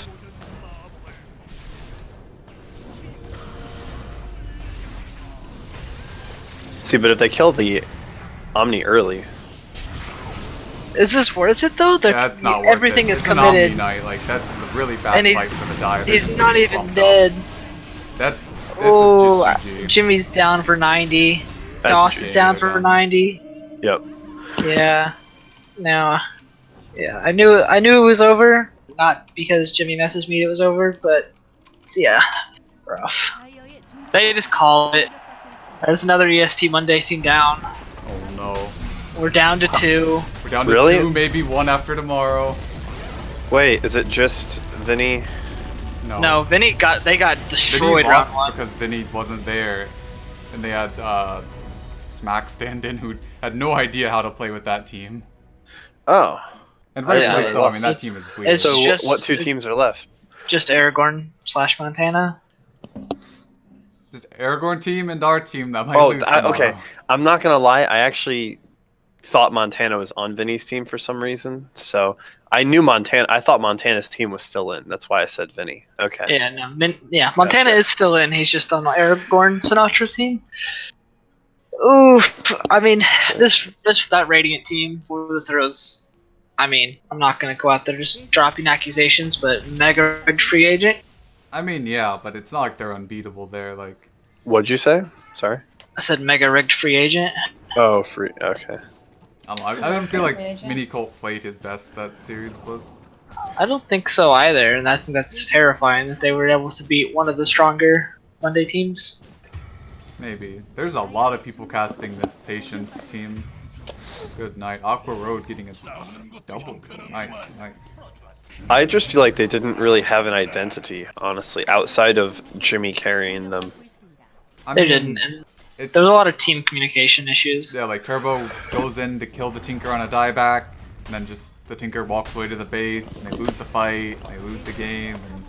See, but if they kill the Omni early, Is this worth it though? That's not worth everything it. is It's an Omni committed. Knight, like, that's a really bad And fight for the Dire. They're He's just not getting even bumped up. dead. That Oh, just GG. Jimmy's down for 90. That's Doss is GG. down for 90. Yep. Yeah. No. Yeah, I knew it was over. Not because Jimmy messaged me it was over, but yeah, rough. 타이어의 중- They just call it. There's another EST Monday scene down. Oh no. We're down to 2. We're down to Really? 2, maybe 1 after tomorrow. Wait, is it just Vinny? No, Vinny got Vinny destroyed round lost 1. because Vinny wasn't there, and they had Smack stand in who had no idea how to play with that team. Oh. And I didn't rightfully know so. they I mean, that lost. team is weird. It's So just- what 2 teams are left? Just Aragorn / Montana. Just Aragorn team and our team that might Oh, lose tomorrow. okay. I'm not gonna lie. I actually thought Montana was on Vinny's team for some reason. So I knew Montana. I thought Montana's team was still in. That's why I said Vinny. Okay. Yeah, no, Montana Gotcha. is still in. He's just on Aragorn Sinatra team. Oof. I mean, that Radiant team for the throws. I mean, I'm not gonna go out there just dropping accusations, but mega rigged free agent. I mean, yeah, but it's not like they're unbeatable there. Like, What'd you say? Sorry. I said mega rigged free agent. Oh, free. Okay. I don't feel like Mini Colt played his best that series, but I don't think so either, and I think that's terrifying that they were able to beat one of the stronger Monday teams. maybe. There's a lot of people casting this Patience team. Good night. Aqua Road getting a double kill. Nice, nice. I just feel like they didn't really have an identity, honestly, outside of Jimmy carrying them. I They mean, didn't. And It's, there's a lot of team communication issues. yeah, like Turbo goes in to kill the Tinker on a dieback, and then just the Tinker walks away to the base, and they lose the fight, and they lose the game, and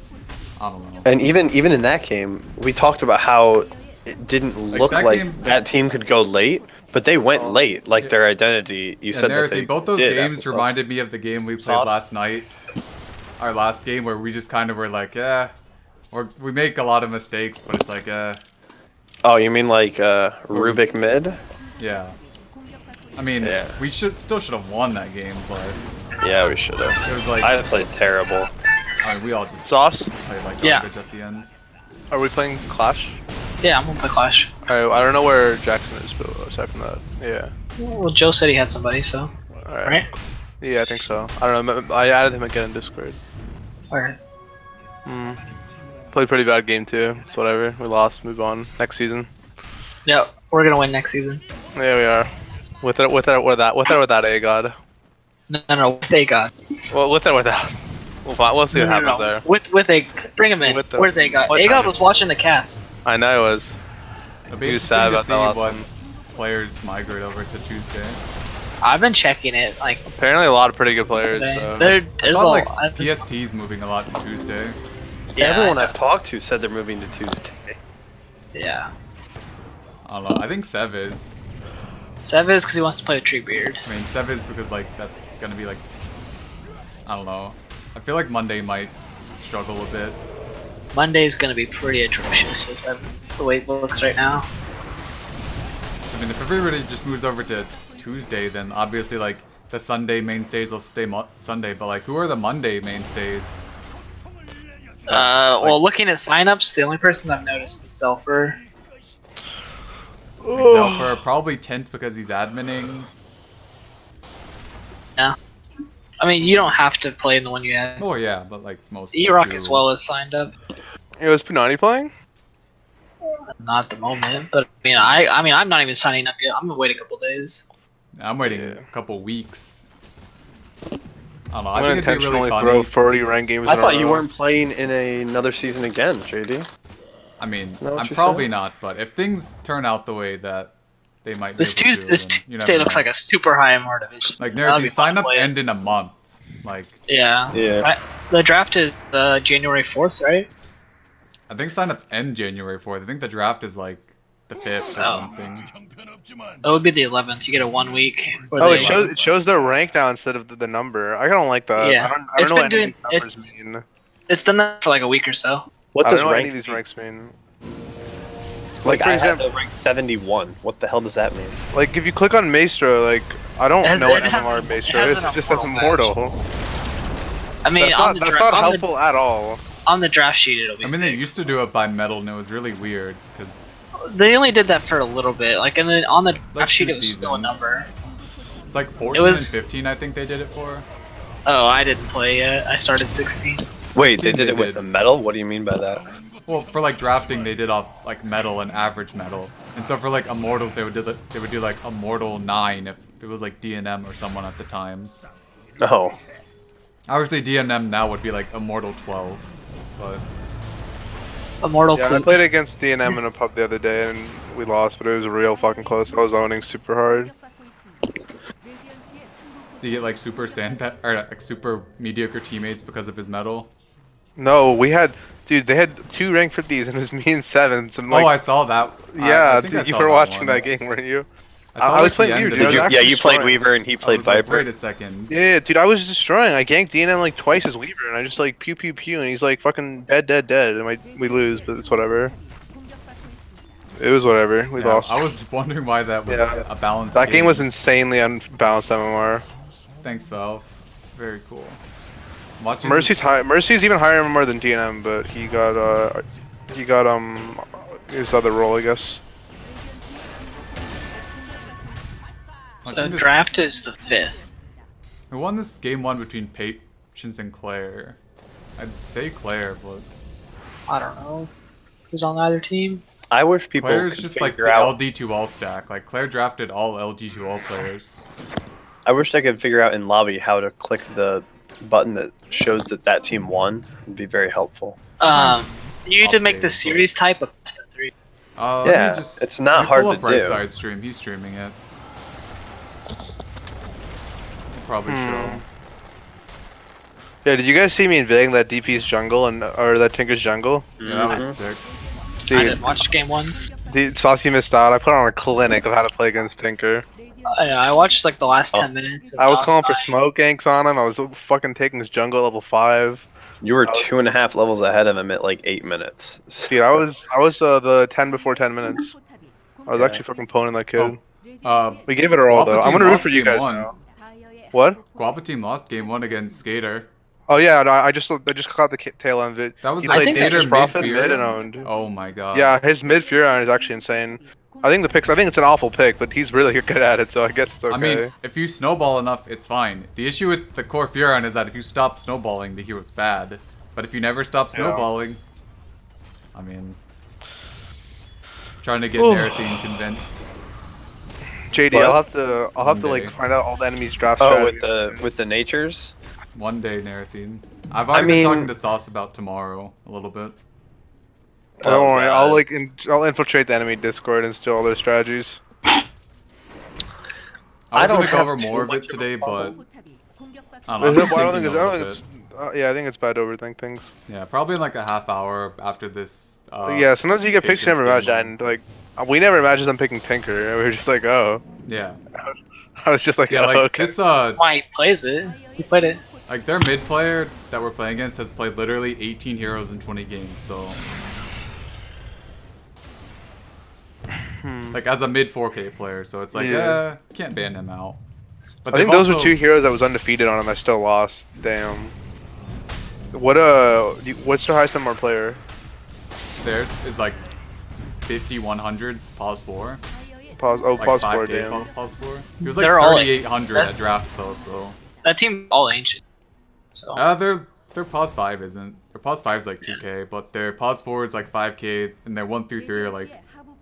I don't know. And even in that game, we talked about how it didn't look that like game- that team could go late, but they went late. Like yeah. their identity, you Yeah, said that Nerthy, they both those did games at the reminded me of the game we played Sauce. last night. Our last game where we just kind of were like, yeah, or we make a lot of mistakes, but it's like, Oh, you mean like Rubik mid? yeah. I mean, Yeah. we still should have won that game, but Yeah, we should have. it was like, I played terrible. I mean, we all just Sauce? played like Yeah. garbage at the end. Are we playing Clash? Yeah, I'm gonna play Clash. Alright, I don't know where Jackson is, but aside from that, yeah. Well, Joe said he had somebody, so Alright. right. Yeah, I think so. I don't know. I added him again in Discord. Or Hmm. Played pretty bad game too. It's whatever. We lost. Move on. Next season. yeah, we're gonna win next season. Yeah, we are. With or without A God. No, with A God. Well, with or without. We'll see what happens there. With A, bring him in. With the- Where's A God? what A God time? was watching the cast. I know it was. It'll be He was interesting sad to about see that last what one. players migrate over to Tuesday. I've been checking it. Like Apparently, a lot of pretty good players. today. So. I There's a thought like lot. PST's moving a lot to Tuesday. Yeah, Everyone I've talked to said they're moving to Tuesday. Yeah. I don't know. I think Sev is. Sev is because he wants to play with Treebeard. I mean, Sev is because like that's gonna be like, I don't know. I feel like Monday might struggle a bit. Monday's gonna be pretty atrocious if the way it looks right now. I mean, if everybody just moves over to Tuesday, then obviously like the Sunday mainstays will stay Sunday. But like, who are the Monday mainstays? Well, looking at signups, the only person I've noticed is Zelfer. Like, Zelfer, probably Tent because he's adminning. I mean, you don't have to play in the one you had. Oh yeah, but like most. E-Rock do. as well is signed up. Hey, was Punani playing? Not at the moment, but I mean, I'm not even signing up yet. I'm gonna wait a couple days. I'm waiting Yeah. a couple weeks. I don't know. I'm I gonna think it'd be really intentionally funny. throw 40 ranked games. I in a thought you row. weren't playing in another season again, JD. I mean, that what I'm you probably said? not, but if things turn out the way that they might be This able Tuesday, to, this then you Tuesday never looks know. like a super high MR division. Like That'll Nerdy, be fun to signups play. end in a month. Like, Yeah. Yeah. The draft is January 4th, right? I think signups end January 4th. I think the draft is like the 5th or Oh. something. That would be the 11th. You get a 1 week. Or Oh, the it shows their rank now instead of the number. I don't like that. Yeah. I don't It's know been what any of doing- these numbers it's- mean. It's done that for like a week or so. What I does don't know what rank? any of these ranks mean. Like for I have example- the rank 71. What the hell does that mean? Like if you click on Maestro, like I don't It has- know it an has- MMR it Maestro. has It's an just as immortal immortal. I mean, That's on not, the that's dra- not on the- helpful at all. On the draft sheet, it'll be. I mean, they fixed. used to do it by metal, and it was really weird because They only did that for a little bit. Like, and then on the draft Like sheet, 2 it was still a seasons. number. it's like 14 was- and 15. I think they did it for. Oh, I didn't play yet. I started 16. Wait, they They did it with did. the metal? What do you mean by that? Well, for like drafting, they did off like metal and average metal, and so for like immortals, they would do like immortal 9 if it was like DNM or someone at the time. Oh. Obviously, DNM now would be like immortal 12, but Immortal Yeah, I Clue. played against DNM in a pub the other day and we lost, but it was real fucking close. I was owning super hard. do you get like super or like super mediocre teammates because of his metal? No, we had, dude, they had 2 rank 50s and it was me and 7s. I'm like, Oh, I saw that. yeah, I think I dude, you saw were watching one. that game, weren't you? saw, I was like, playing the Weaver, end dude. of I was it. actually Yeah, you played destroying. Weaver and he I played was like, Viper. wait a second. Yeah, dude, I was destroying. I ganked DNM like twice as Weaver, and I just like pew pew pew, and he's like fucking dead, and we lose, but it's whatever. It was whatever. We Yeah, lost. I was wondering why that was Yeah. a balanced That game was insanely unbalanced MMR. Thanks, Valve. Very cool. Watching Mercy's this- high. Mercy's even higher MMR than DNM, but he got his other role, I guess. So watching this- draft is the 5th. Who won this game 1 between Patience and Claire? I'd say Claire, but I don't know. Who's on either team? I wish people Claire's could just like figure the out. LD2L stack. Like Claire drafted all LD2L players. I wish I could figure out in lobby how to click the button that shows that team won. It'd be very helpful. You need to make the Updated, series type a best of 3. Let Yeah, me just, it's not let me hard pull to up do. Brightside stream. He's streaming it. Probably show. Yeah, did you guys see me invading that DP's jungle or that Tinker's jungle? Yeah, that was sick. I Dude, didn't watch game 1. Saucy missed out. I put on a clinic of how to play against Tinker. I watched like the last Oh. 10 minutes. I was calling for dying. smoke ganks on him. I was fucking taking his jungle at level 5. You were 2.5 levels ahead of him at like 8 minutes. Dude, I was the 10 before 10 minutes. I was actually fucking poning that kid. We gave it our all though. Guapa I'm team gonna root lost for you game guys 1. now. What? Guapa team lost game 1 against Skater. Oh yeah, no, I just caught the tail end of it. That was He the played think Skater Nature's Prophet mid mid and Fury. owned. Oh my god. Yeah, his mid Furion is actually insane. I think it's an awful pick, but he's really good at it, so I guess it's okay. I mean, if you snowball enough, it's fine. The issue with the core Furon is that if you stop snowballing, the hero's bad. But if you never stop snowballing, I mean, trying to get Ooh. Narathene convinced. JD, What? I'll have to One day. like find out all the enemies draft Oh, strategy. with the natures. One day, Narathene. I've already been mean- talking to Sauce about tomorrow a little bit. Don't Oh, worry, God. I'll infiltrate the enemy Discord and steal all their strategies. I I was don't gonna go have over too more of much it of a today, but problem. I don't know. I don't think thinking it's. a I don't little think it's. bit. Yeah, I think it's bad to overthink things. Yeah, probably in like a half hour after this. Yeah, sometimes you get picks you Patience never game imagine, and like we never imagined them picking Tinker. We were just like, oh. Yeah. I was just like, Yeah, oh, like okay. this Why he plays it? He played it. like their mid player that we're playing against has played literally 18 heroes in 20 games, so like as a mid 4K player, so it's like Yeah. can't ban him out. But I think they've those were also- 2 heroes I was undefeated on, and I still lost. Damn. What's their highest MMR player? Theirs is like 5100 pause 4. Pause. Oh, Like pause 5K 4. Damn. pause 4. He was like They're all- 3800 at draft though, so That team all ancient. So their pause 5 isn't. Their pause 5 is like 2K, but their pause 4 is like 5K, and their 1 through 3 are like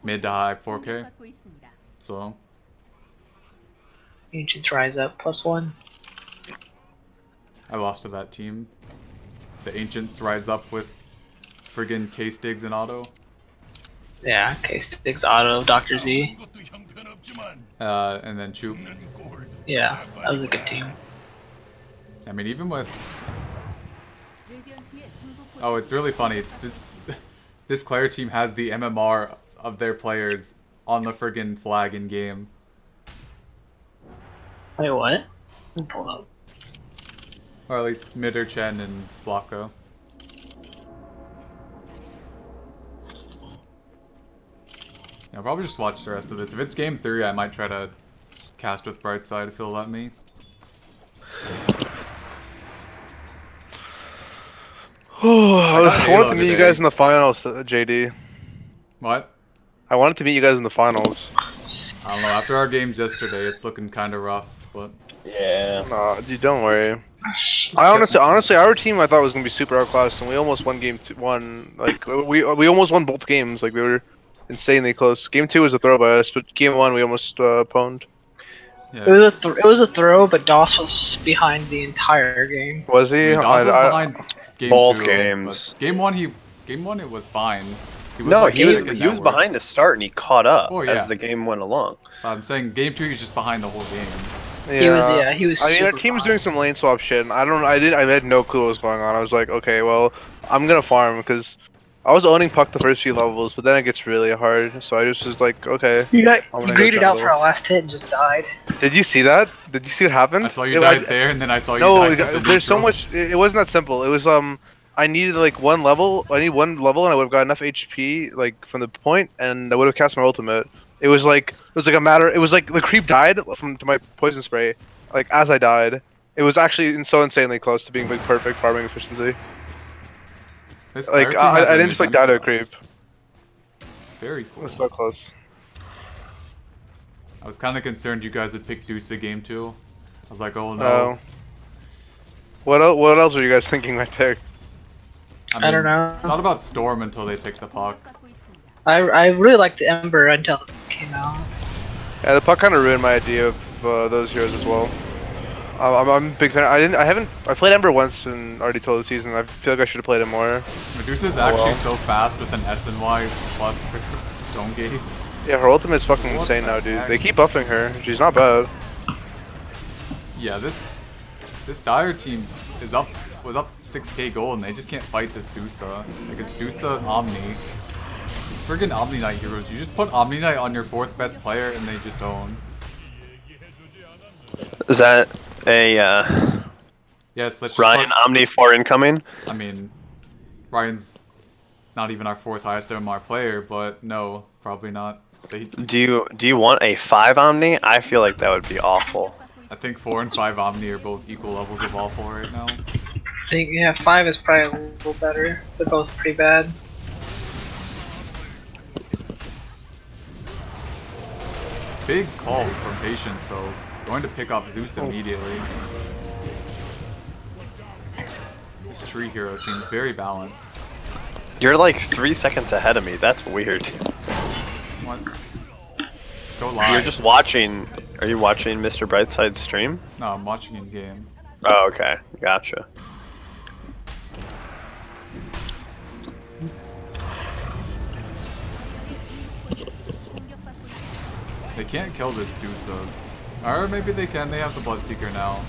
mid to high 4K. So Ancients rise up +1. I lost to that team. The Ancients rise up with friggin' K-Stigs and Auto. Yeah, K-Sticks, Auto, Dr. Z. And then Choop. Yeah, that was a good team. I mean, even with... Oh, it's really funny. This Claire team has the MMR of their players on the friggin' flag in game. Wait, what? Let me pull up. Or at least Midder, Chen, and Flocko. Yeah, I'll probably just watch the rest of this. If it's game 3, I might try to cast with Brightside if he'll let me. I wanted Halo to meet you today. guys in the finals, JD. What? I wanted to meet you guys in the finals. I don't know. After our games yesterday, it's looking kind of rough. But Yeah. Nah, dude, don't worry. I honestly, our team I thought was gonna be super outclassed, and we almost won one. Like we almost won both games. Like they were insanely close. Game 2 was a throw by us, but game 1 we almost pwned. yeah, It was a throw, but Doss was behind the entire game. Was I he? mean, Dawes was behind game Both 2, games. but game one it was fine. He was No, like he was second he was network. behind to start, and he caught up Oh, as yeah. the game went along. I'm saying game 2 he's just behind the whole game. He was. I mean, our super team was behind. doing some lane swap shit, and I had no clue what was going on. I was like, okay, well, I'm gonna farm because I was owning puck the first few levels, but then it gets really hard. So I just was like, okay, You I'm you gonna go greeted out for jungle. our last hit and just died. Did you see that? Did you see what happened? I saw you died there, and then I saw you No, died to the there's so much. neutrals. It wasn't that simple. It was I needed like one level. I need one level, and I would have got enough HP like from the point, and I would have cast my ultimate. It was like a matter. It was like the creep died to my poison spray. Like as I died, it was actually so insanely close to being like perfect farming efficiency. This Like our team has I a didn't just like die to a Medusa. creep. Very It cool. was so close. I was kind of concerned you guys would pick Deuce game 2. I was like, oh no. Oh. What else were you guys thinking I picked? I don't know. Thought about Storm until they picked the puck. 받고 있습니다. I really liked the Ember until it came out. Yeah, the puck kind of ruined my idea of those heroes as well. I'm a big fan. I played Ember once in RD2L this season. I feel like I should have played it more. Medusa's actually well. so fast with an SNY plus for Stone Gaze. Yeah, her ultimate's fucking What insane the now, dude. heck? They keep buffing her. She's not bad. Yeah, this Dire team was up 6k gold and they just can't fight this Dusa. Like it's Dusa Omni. Friggin' Omni Knight heroes. You just put Omni Knight on your 4th best player and they just own. Is that a Yes, let's just Ryan put, Omni 4 incoming? I mean, Ryan's not even our 4th highest MMR player, but no, probably not. Do you want a 5 Omni? I feel like that would be awful. I think 4 and 5 Omni are both equal levels of awful right now. I think 5 is probably a little better. They're both pretty bad. Big call from Patience though. Going to pick off Zeus immediately. This tree hero seems very balanced. You're like 3 seconds ahead of me. That's weird. What? Just go live. You're just watching. Are you watching Mr. Brightside's stream? No, I'm watching in game. Oh, okay. Gotcha. They can't kill this Dusa. Or maybe they can, they have the Bloodseeker now.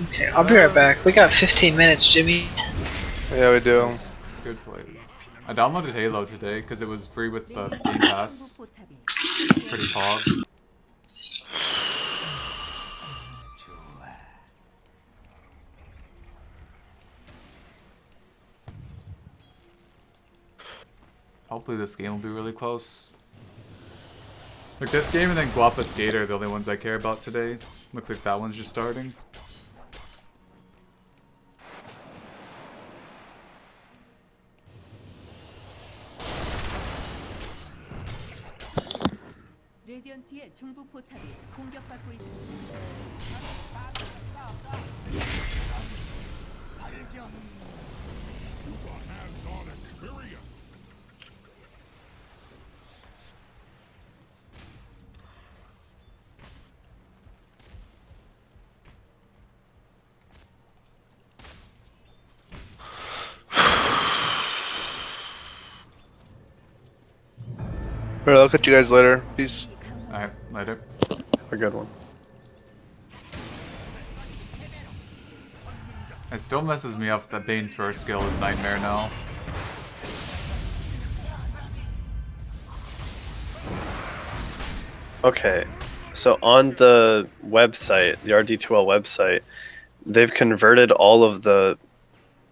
Okay, I'll be right back. We got 15 minutes, Jimmy. Yeah, we do. Good plays. I downloaded Halo today because it was free with the Game Pass. 포탑이 It's pretty pog. Hopefully this game will be really close. Like this game and then Guapa Skater are the only ones I care about today. Looks like that one's just starting. 레디언트의 중부 포탑이 공격받고 있습니다. Alright, I'll catch you guys later. Peace. Alright, later. A good one. It still messes me up that Bane's first skill is Nightmare now. Okay, so on the website, the RD2L website, they've converted all of the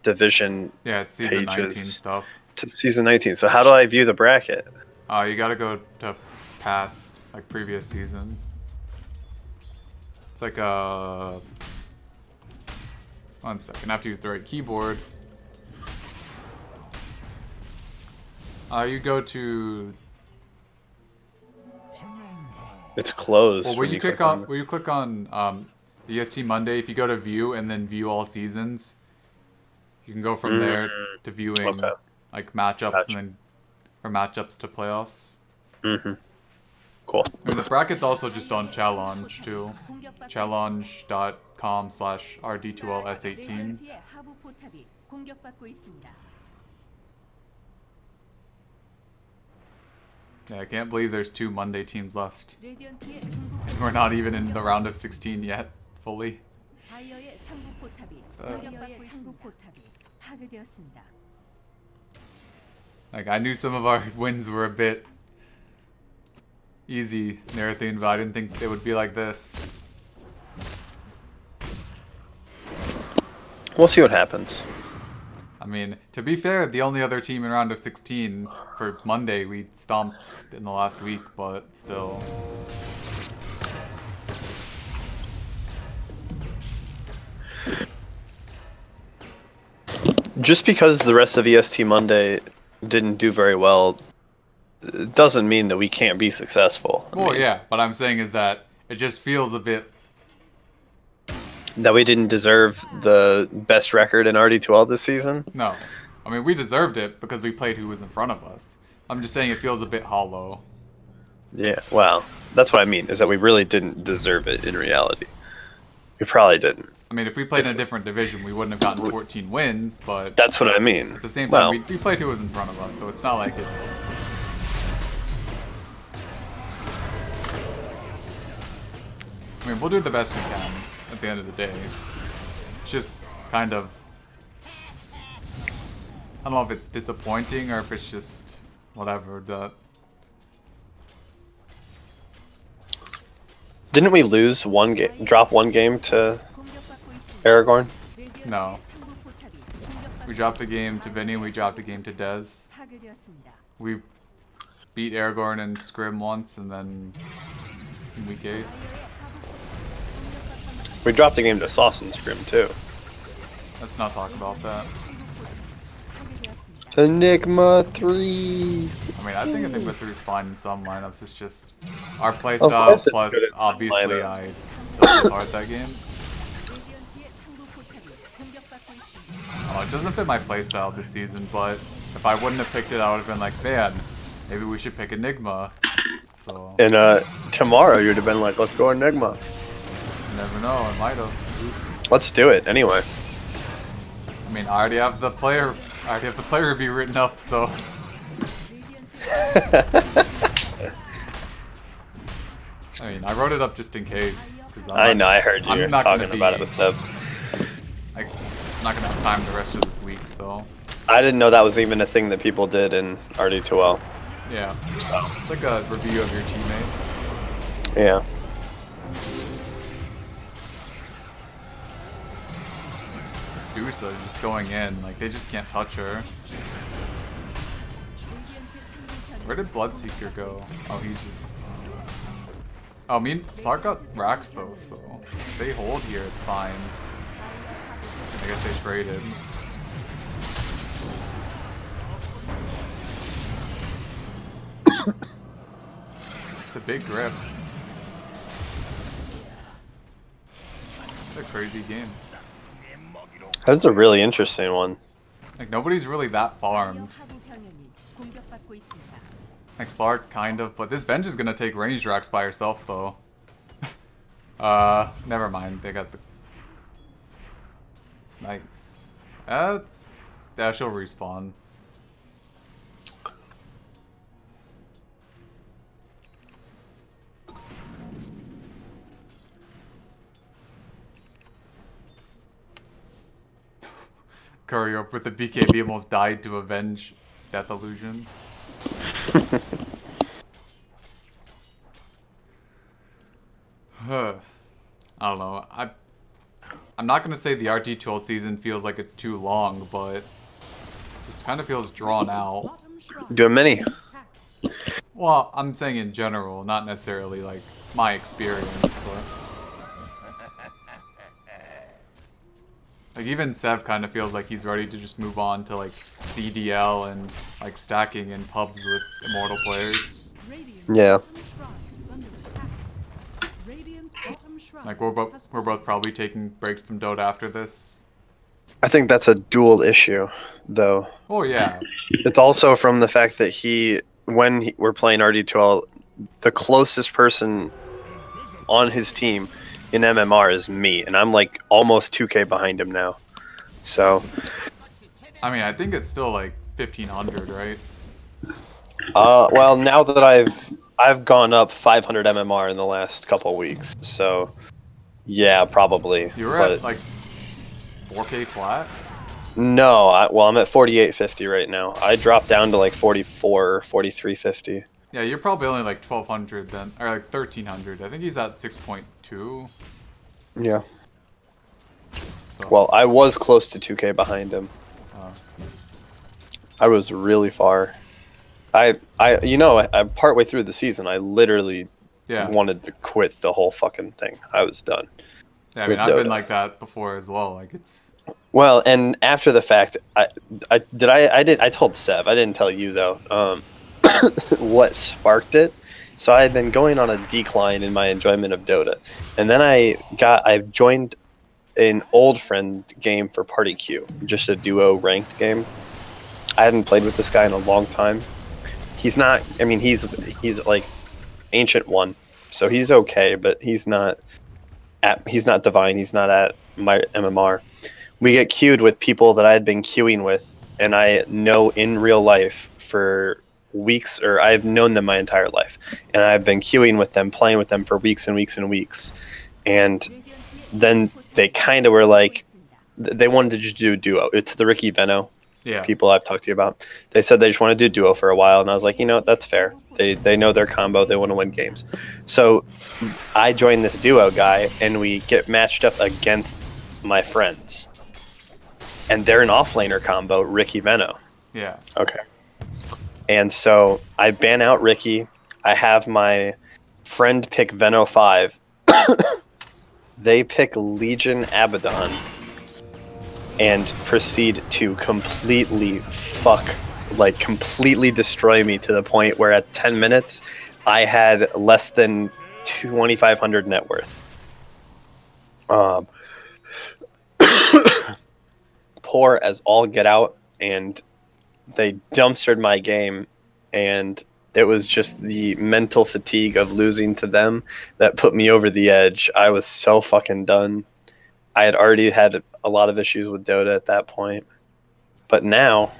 division Yeah, it's season 19 Pages. stuff. to season 19. So how do I view the bracket? You gotta go to past, like previous season. It's like 1 second. I have to use the right keyboard. You go to. It's closed. Well, when you click on. where you click on EST Monday, if you go to view and then view all seasons, you can go from there to viewing Okay. like matchups Gotcha. and then from matchups to playoffs. Mm-hmm. Cool. And the bracket's also just on Challenge too. Challenge.com/RD2LS18. 레디언트의 하부 포탑이 공격받고 있습니다. Yeah, I can't believe there's 2 Monday teams left. 레디언트의 중부 And we're not even in the round of 16 yet, fully. 다이어의 상부 포탑이 공격받고 상부 포탑이 파괴되었습니다. Like, I knew some of our wins were a bit easy and everything, but I didn't think it would be like this. We'll see what happens. I mean, to be fair, the only other team in round of 16 for Monday we stomped in the last week, but still. Just because the rest of EST Monday didn't do very well, it doesn't mean that we can't be successful. I Well, mean, yeah, what I'm saying is that it just feels a bit. that we didn't deserve the best record in RD2L this season. No. I mean, we deserved it because we played who was in front of us. I'm just saying it feels a bit hollow. Yeah, well, that's what I mean, is that we really didn't deserve it in reality. We probably didn't. I mean, if we played in a different division, we wouldn't have gotten 14 wins, but That's what I mean. at the same Well, time, we played who was in front of us, so it's not like it's... I mean, we'll do the best we can at the end of the day. It's just kind of... I don't know if it's disappointing or if it's just whatever, that... didn't we lose one game, drop one game to Aragorn? No. We dropped a game to Vinny, we dropped a game to Dez. 파괴되었습니다. We beat Aragorn and Scrim once, and then in week 8. We dropped a game to Sauce and Scrim too. Let's not talk about that. Enigma 3. I mean, I think Enigma 3 is fine in some lineups. It's just our Of playstyle course it's plus good in some obviously lineups. I took hard that game. 레디언트의 상부 포탑이 공격받고 있습니다. It doesn't fit my playstyle this season, but if I wouldn't have picked it, I would have been like, man, maybe we should pick Enigma. So And tomorrow you'd have been like, let's go Enigma. you never know, I might have. Let's do it anyway. I mean, I already have the player review written up, so I mean, I wrote it up just in case. 'Cause I know, I heard I'm you not talking gonna about be- it with Seb. I'm not gonna have time the rest of this week, so I didn't know that was even a thing that people did in RD2L. yeah. It's like a review of your teammates. Yeah. Dusa is just going in, like they just can't touch her. Where did Bloodseeker go? Oh, he's just. Oh, me and Sark got racks though, so if they hold here, it's fine. I guess they traded. It's a big grip. It's a crazy game. That's a really interesting one. Like nobody's really that farmed. 하부 병력이 공격받고 있습니다. Like Slark, kind of, but this Venge is gonna take ranged racks by herself though. Never mind. They got the nice. Yeah, she'll respawn. Curry up with the BKB almost died to avenge Death Illusion. I don't know. I'm not gonna say the RD2L season feels like it's too long, but it just kind of feels drawn out. Doing many. Well, I'm saying in general, not necessarily like my experience, but Like even Sev kind of feels like he's ready to just move on to like CDL and like stacking in pubs with immortal players. Yeah. Like we're both probably taking breaks from Dota after this. I think that's a dual issue, though. Oh yeah, It's also from the fact that we're playing RD2L, the closest person on his team in MMR is me, and I'm like almost 2K behind him now. So, I mean I think it's still like 1500, right? well, now that I've gone up 500 MMR in the last couple of weeks, so yeah, probably. You were but at like 4K flat. no, I'm at 4850 right now. I dropped down to like 44, 4350. Yeah, you're probably only like 1200 then, or like 1300. I think he's at 6.2. Yeah. So, Well, I was close to 2K behind him. I was really far. I partway through the season, I literally yeah. wanted to quit the whole fucking thing. I was done. Yeah, I with mean, I've been Dota. like that before as well. Like it's Well, and after the fact, I told Sev. I didn't tell you though. What sparked it? So I had been going on a decline in my enjoyment of Dota, and then I joined an old friend game for Party Q, just a duo ranked game. I hadn't played with this guy in a long time. He's not. I mean, he's like Ancient 1, so he's okay, but he's not divine. He's not at my MMR. We get queued with people that I had been queuing with, and I know in real life for weeks, or I've known them my entire life, and I've been queuing with them, playing with them for weeks and weeks and weeks, and then they kind of were like, they wanted to just do a duo. It's the Ricky Veno yeah. people I've talked to you about. They said they just want to do duo for a while, and I was like, you know what, that's fair. They know their combo, they want to win games. So I joined this duo guy, and we get matched up against my friends. And they're an offlaner combo, Ricky Veno. Yeah. Okay. And so I ban out Ricky. I have my friend pick Veno 5. They pick Legion Abaddon and proceed to completely destroy me to the point where at 10 minutes I had less than 2,500 net worth. Poor as all get out, and they dumpstered my game, and it was just the mental fatigue of losing to them that put me over the edge. I was so fucking done. I had already had a lot of issues with Dota at that point, but now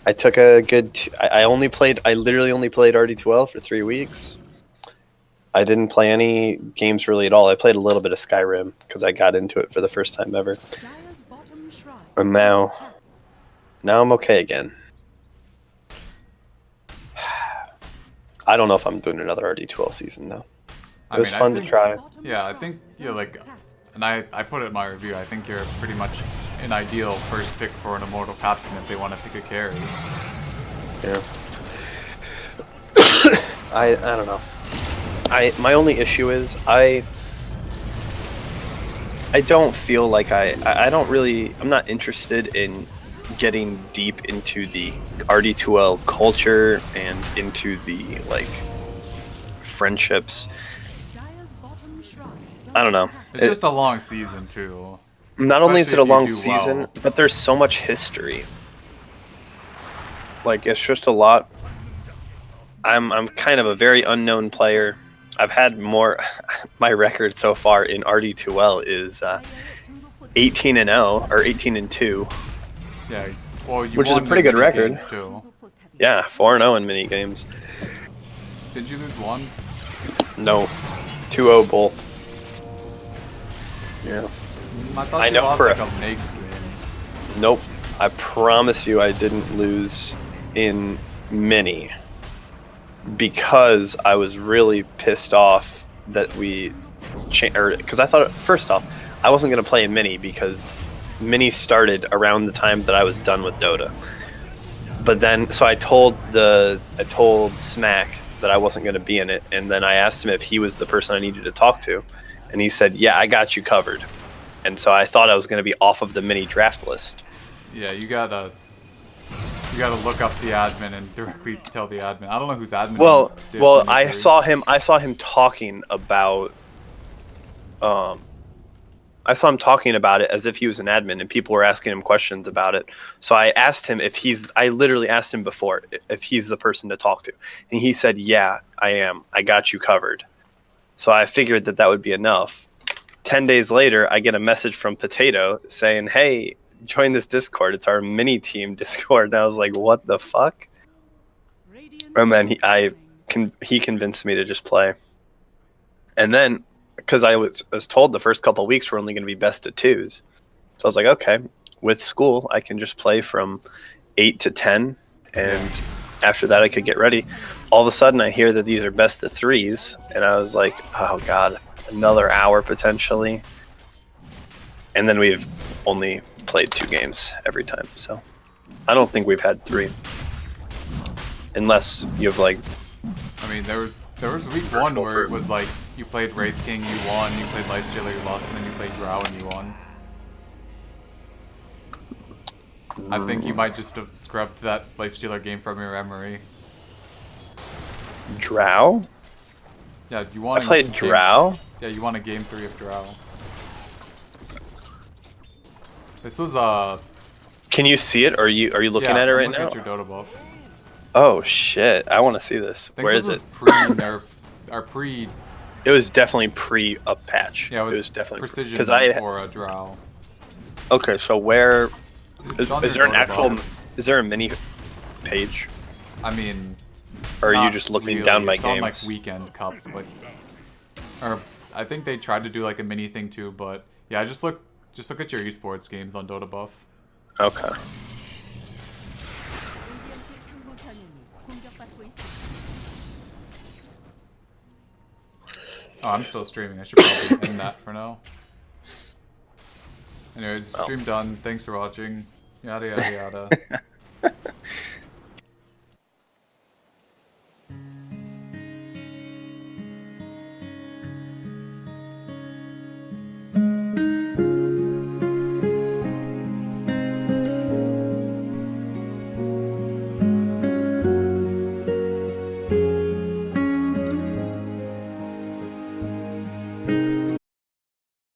I took a good. I literally only played RD2L for 3 weeks. I didn't play any games really at all. I played a little bit of Skyrim because I got into it for the first time ever. And now I'm okay again. I don't know if I'm doing another RD2L season though. It was fun to try. Yeah, I think like, and I put it in my review. I think you're pretty much an ideal first pick for an immortal captain if they want to pick a carry. Yeah. I don't know. My only issue is I don't feel like I'm not interested in getting deep into the RD2L culture and into the like friendships. I don't know. It's just a long season too. Not only is it a Especially if you long do season, well. but there's so much history. Like it's just a lot. I'm kind of a very unknown player. I've had more. My record so far in RD2L is 18-0 or 18-2. Yeah, well, you Which is a won pretty the good mini record. games, too. Yeah, 4-0 in mini games. Did you lose one? No, 2-0 both. Yeah. I thought I you know lost for like a- a Nakes game. Nope. I promise you, I didn't lose in mini because I was really pissed off that because I thought first off, I wasn't gonna play in mini because mini started around the time that I was done with Dota. But then, so I told Smack that I wasn't gonna be in it, and then I asked him if he was the person I needed to talk to, and he said, "Yeah, I got you covered." and so I thought I was going to be off of the mini draft list. Yeah, you gotta look up the admin and directly tell the admin. I don't know who's admin. Well, Div well, 23. I saw him talking about, I saw him talking about it as if he was an admin, and people were asking him questions about it. So I asked him if I literally asked him before if he's the person to talk to, and he said, "Yeah, I am. I got you covered." So I figured that would be enough. 10 days later, I get a message from Potato saying, "Hey, join this Discord. It's our mini team Discord." And I was like, "What the fuck?" And then he convinced me to just play. And then, because I was told the first couple of weeks were only going to be best of twos, so I was like, okay, with school I can just play from 8 to 10, and after that I could get ready. All of a sudden I hear that these are best of threes, and I was like, oh god, another hour potentially. And then we've only played 2 games every time, so I don't think we've had 3, unless you have like. I mean, there was week 1 where it was like you played Wraith King, you won. You played Lifestealer, you lost, and then you played Drow and you won. I think you might just have scrubbed that Lifestealer game from your memory. Drow? Yeah, you won. I played Drow? Yeah, you won a game 3 of Drow. This was Can you see it? Or are you looking at it right now? At your Dota buff. Oh shit! I want to see this. I think Where this is it? was pre-nerf or pre. It was definitely pre-up patch. Yeah, it was definitely precision because I. or a Drow. Okay, so where is on there your an Dota actual? buff. Is there a mini page? I mean. Or are you not just looking really. down my It's games? on like Weekend Cup, but. Or I think they tried to do like a mini thing too, but yeah, just look at your esports games on Dota buff. Okay. Oh, I'm still streaming. I should probably end that for now. Anyways, stream done. Thanks for watching. Yada yada yada.